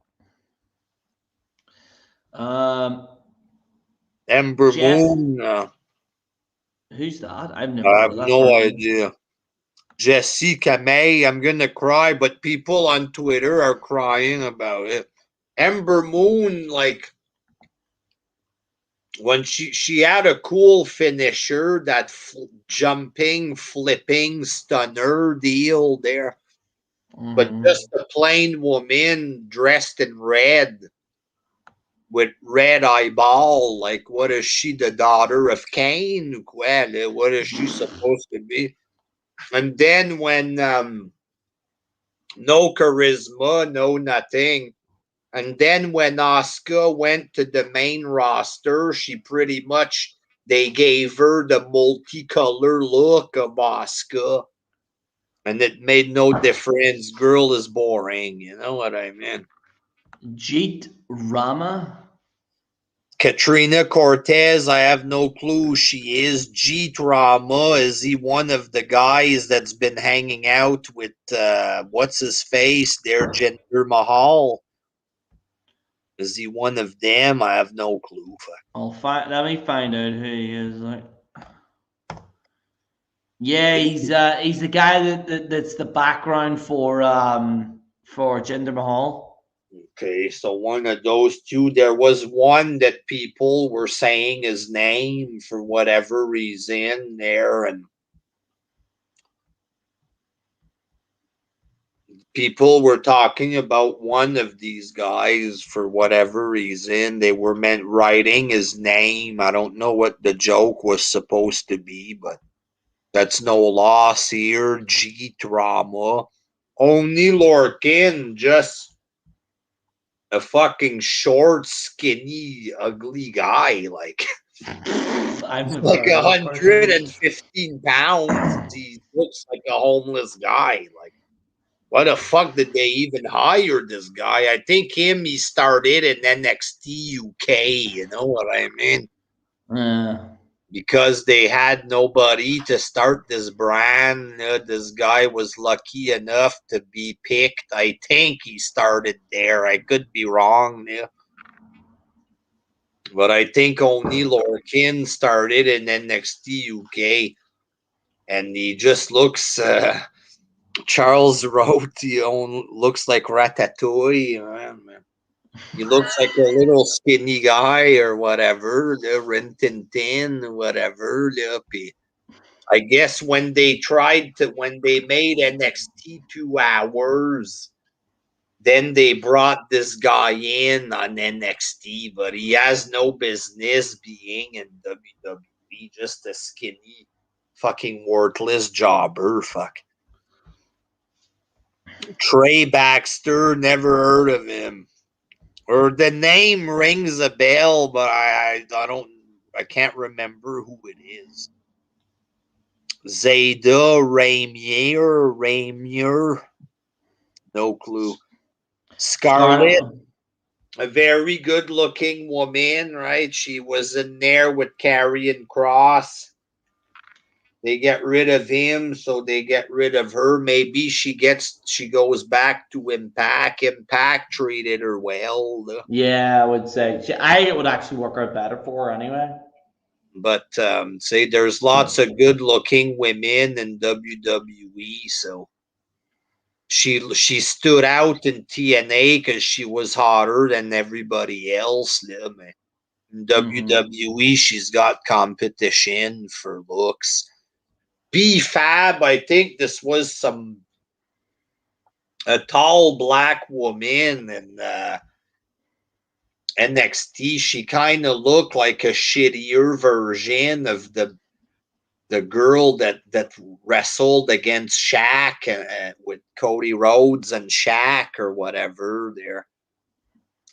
Speaker 2: Ember Moon.
Speaker 1: Who's that? I've never
Speaker 2: I
Speaker 1: heard
Speaker 2: have
Speaker 1: of that
Speaker 2: no
Speaker 1: person.
Speaker 2: idea. Jessica May, I'm gonna cry, but people on Twitter are crying about it. Ember Moon, like, when she had a cool finisher, that jumping, flipping, stunner deal there. But just a plain woman dressed in red with red eyeball, like, what is she, the daughter of Cain? Well, what is she supposed to be? And then when no charisma, no nothing. And then when Asuka went to the main roster, she pretty much, they gave her the multicolor look of Asuka. And it made no difference. Girl is boring. You know what I mean?
Speaker 1: Jeet Rama?
Speaker 2: Katrina Cortez, I have no clue who she is. Jeet Rama, is he one of the guys that's been hanging out with, what's his face there, Jinder Mahal? Is he one of them? I have no clue.
Speaker 1: Let me find out who he is. Like, yeah, he's the guy that's the background for Jinder Mahal.
Speaker 2: Okay, so one of those two. There was one that people were saying his name for whatever reason there, and people were talking about one of these guys for whatever reason. They were meant writing his name. I don't know what the joke was supposed to be, but that's no loss here. G drama. Only Lorcan, just a fucking short, skinny, ugly guy. Like, like 115 pounds. He looks like a homeless guy. Like, why the fuck did they even hire this guy? I think he started in NXT UK. You know what I mean? Because they had nobody to start this brand. This guy was lucky enough to be picked. I think he started there. I could be wrong. But I think only Lorcan started in NXT UK. And he just looks, Charles wrote, he looks like Ratatouille. He looks like a little skinny guy or whatever. The Rin Tin Tin, whatever. I guess when they made NXT 2 hours, then they brought this guy in on NXT, but he has no business being in WWE, just a skinny, fucking worthless jobber. Fuck. Trey Baxter, never heard of him. Or the name rings a bell, but I can't remember who it is. Zayda Ramier, no clue. Scarlett, a very good-looking woman, right? She was in there with Karrion Kross. They get rid of him, so they get rid of her. Maybe she goes back to Impact. Impact treated her well.
Speaker 1: Yeah, I would say. It would actually work out better for her anyway.
Speaker 2: But say there's lots of good-looking women in WWE, so she stood out in TNA because she was hotter than everybody else. In WWE, she's got competition for looks. B-Fab, I think this was a tall black woman in NXT. She kind of looked like a shittier version of the the girl that wrestled against Shaq with Cody Rhodes and Shaq or whatever there.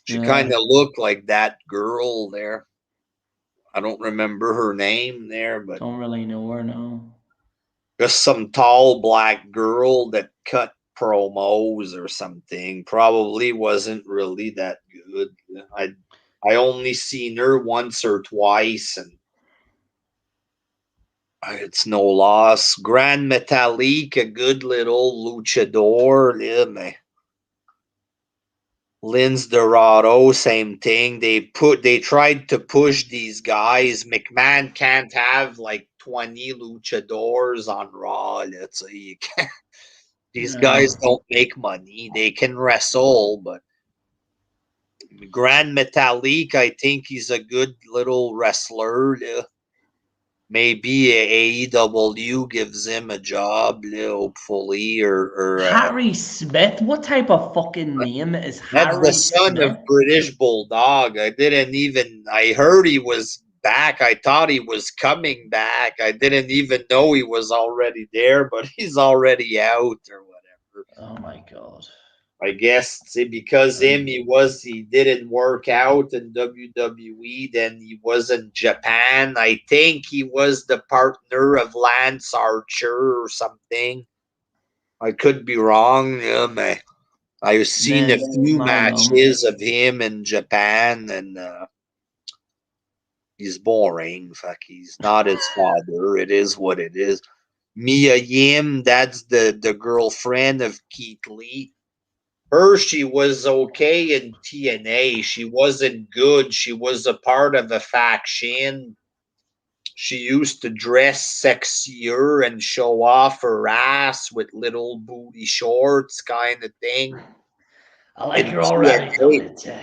Speaker 2: She kind of looked like that girl there. I don't remember her name there, but
Speaker 1: don't really know her, no.
Speaker 2: Just some tall black girl that cut promos or something. Probably wasn't really that good. I only seen her once or twice, and it's no loss. Grand Metalik, a good little luchador. Yeah, man. Linz Dorado, same thing. They tried to push these guys. McMahon can't have like 20 luchadors on Raw. Let's say you can't. These guys don't make money. They can wrestle, but Grand Metalik, I think he's a good little wrestler. Maybe AEW gives him a job, hopefully, or
Speaker 1: Harry Smith? What type of fucking name is
Speaker 2: that's the
Speaker 1: Harry
Speaker 2: son
Speaker 1: Smith?
Speaker 2: of British Bulldog. I heard he was back. I thought he was coming back. I didn't even know he was already there, but he's already out or whatever.
Speaker 1: Oh my god.
Speaker 2: I guess because he didn't work out in WWE, then he was in Japan. I think he was the partner of Lance Archer or something. I could be wrong. I've seen a few matches of him in Japan, and he's boring. Fuck, he's not his father. It is what it is. Mia Yim, that's the girlfriend of Keith Lee. She was okay in TNA. She wasn't good. She was a part of a faction. She used to dress sexier and show off her ass with little booty shorts kind of thing.
Speaker 1: I like her already, don't you?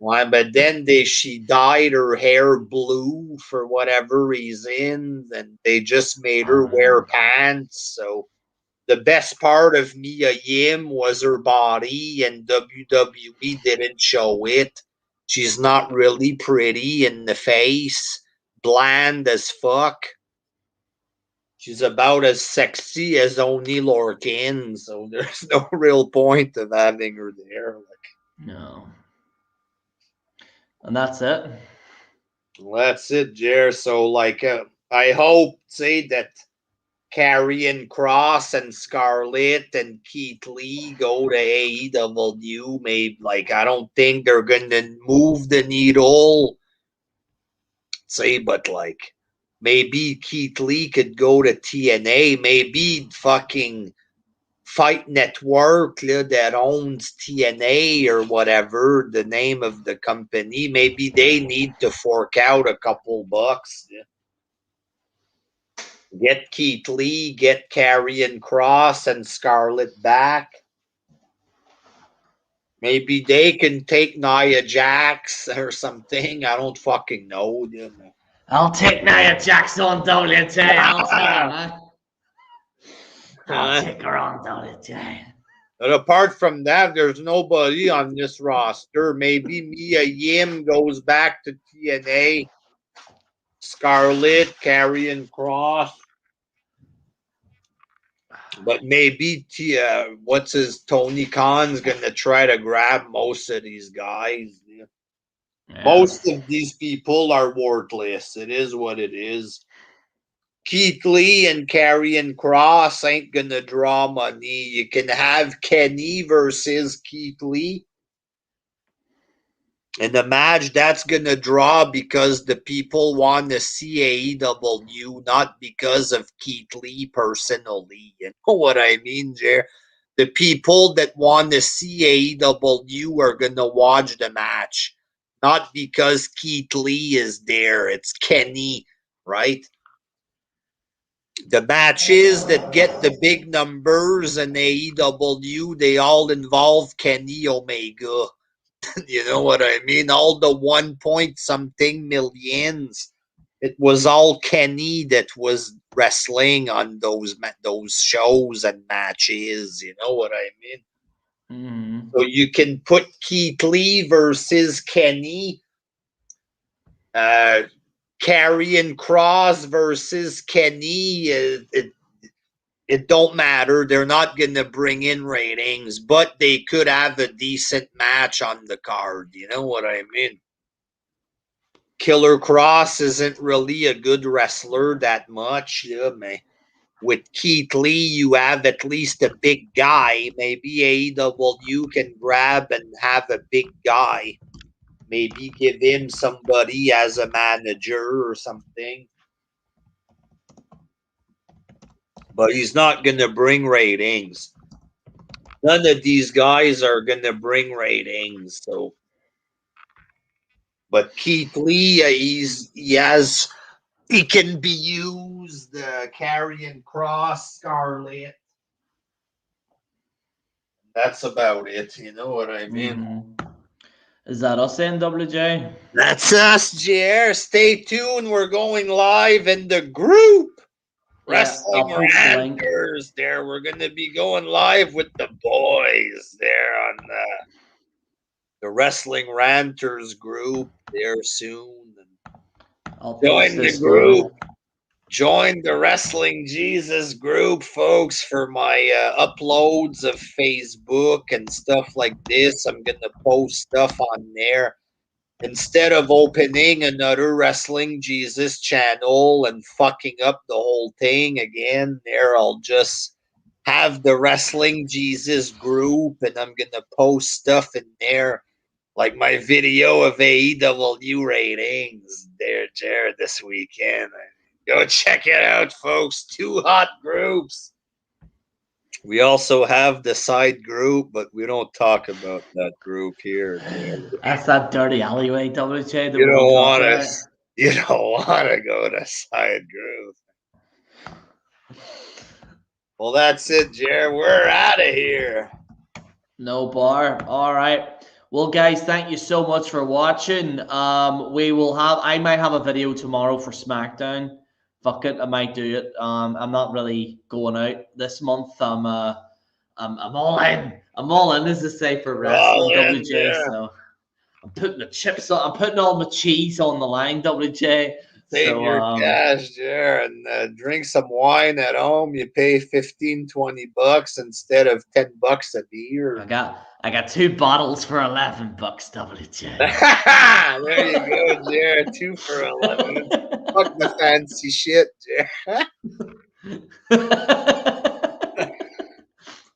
Speaker 2: But then she dyed her hair blue for whatever reason, and they just made her wear pants. So the best part of Mia Yim was her body, and WWE didn't show it. She's not really pretty in the face, bland as fuck. She's about as sexy as Oni Lorcan, so there's no real point of having her there.
Speaker 1: No. And that's it.
Speaker 2: Well, that's it, Jer. So, I hope, that Karrion, Kross, and Scarlett and Keith Lee go to AEW. Maybe, I don't think they're going to move the needle. But maybe Keith Lee could go to TNA. Maybe fucking Fight Network that owns TNA or whatever, the name of the company, maybe they need to fork out a couple bucks. Get Keith Lee, get Karrion Kross and Scarlett back. Maybe they can take Nia Jax or something. I don't fucking know.
Speaker 1: I'll take Nia Jax on WJ. I'll take her on WJ.
Speaker 2: But apart from that, there's nobody on this roster. Maybe Mia Yim goes back to TNA. Scarlett, Karrion Kross. But maybe Tony Khan's gonna try to grab most of these guys. Yeah. Most of these people are worthless. It is what it is. Keith Lee and Karrion Kross ain't gonna draw money. You can have Kenny versus Keith Lee. And the match that's gonna draw because the people want to see AEW, not because of Keith Lee personally. You know what I mean, Jer? The people that want to see AEW are gonna watch the match, not because Keith Lee is there. It's Kenny, right? The matches that get the big numbers in AEW, they all involve Kenny Omega. You know what I mean? All the 1 point something millions. It was all Kenny that was wrestling on those shows and matches. You know what I mean?
Speaker 1: Mm-hmm.
Speaker 2: So you can put Keith Lee versus Kenny. Karrion Kross versus Kenny, it don't matter. They're not going to bring in ratings, but they could have a decent match on the card. You know what I mean? Killer Kross isn't really a good wrestler that much. Yeah, man. With Keith Lee, you have at least a big guy. Maybe AEW can grab and have a big guy. Maybe give him somebody as a manager or something. But he's not going to bring ratings. None of these guys are going to bring ratings. So, but Keith Lee, he can be used. Karrion Kross, Scarlett. That's about it. You know what I mean?
Speaker 1: Mm-hmm. Is that us in WJ?
Speaker 2: That's us, JR. Stay tuned. We're going live in the group. Wrestling Ranters there. We're going to be going live with the boys there on the Wrestling Ranters group there soon. Join the group. Join the Wrestling Jesus group, folks, for my uploads of Facebook and stuff like this. I'm going to post stuff on there. Instead of opening another Wrestling Jesus channel and fucking up the whole thing again, there I'll just have the Wrestling Jesus group and I'm going to post stuff in there. Like my video of AEW ratings there, Jared, this weekend. Go check it out, folks. 2 hot groups. We also have the side group, but we don't talk about that group here.
Speaker 1: That's that dirty alleyway, WJ.
Speaker 2: You don't want to go to side group. Well, that's it, Jared. We're out of here.
Speaker 1: No bar. All right. Well, guys, thank you so much for watching. I might have a video tomorrow for SmackDown. Fuck it, I might do it. I'm not really going out this month. I'm all in. I'm all in, as I say, for wrestling, WJ. Yeah. So I'm putting the chips on. I'm putting all my cheese on the line, WJ.
Speaker 2: Save your cash, Jared, and drink some wine at home. You pay $15-20 instead of $10 a beer.
Speaker 1: I got 2 bottles for $11, WJ.
Speaker 2: There you go, Jared. 2 for $11. Fuck the fancy shit, Jared.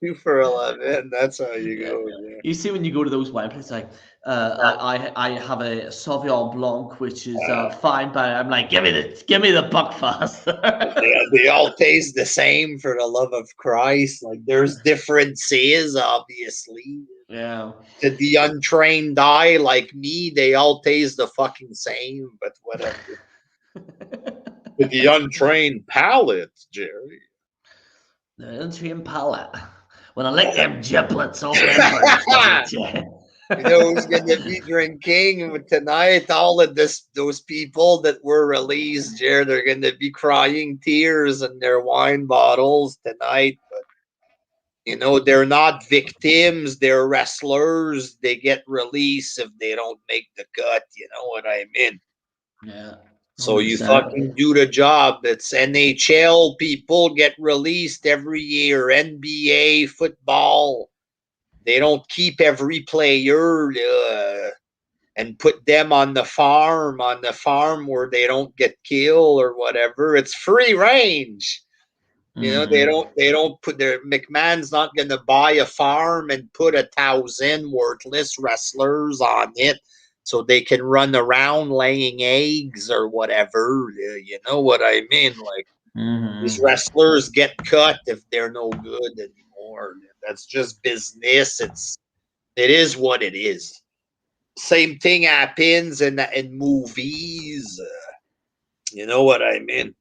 Speaker 2: 2 for $11. That's how you go. Jared.
Speaker 1: You see, when you go to those wine places, like I have a Sauvignon Blanc, which is fine, but I'm like, give me the buck faster.
Speaker 2: They all taste the same, for the love of Christ. Like, there's differences, obviously.
Speaker 1: Yeah.
Speaker 2: To the untrained eye like me, they all taste the fucking same, but whatever. To the untrained palate, Jerry.
Speaker 1: The untrained palate. When I lick them giblets off them.
Speaker 2: You know who's going to be drinking tonight? All of those people that were released, Jared, they're going to be crying tears in their wine bottles tonight. But, you know, they're not victims. They're wrestlers. They get released if they don't make the cut. You know what I mean?
Speaker 1: Yeah.
Speaker 2: So you fucking do the job. It's NHL. People get released every year. NBA, football. They don't keep every player and put them on the farm where they don't get killed or whatever. It's free range. You know, they don't put their McMahon's not going to buy a farm and put 1,000 worthless wrestlers on it so they can run around laying eggs or whatever. You know what I mean? Like, these wrestlers get cut if they're no good anymore. That's just business. It is what it is. Same thing happens in movies. You know what I mean?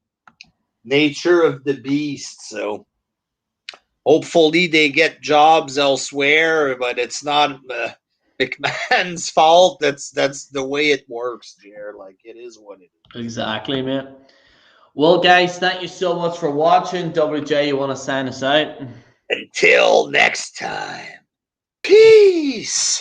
Speaker 2: Nature of the beast. So hopefully they get jobs elsewhere, but it's not McMahon's fault. That's the way it works, Jer. Like, it is what it is.
Speaker 1: Exactly, man. Well, guys, thank you so much for watching. WJ, you want to sign us out?
Speaker 2: Until next time, peace.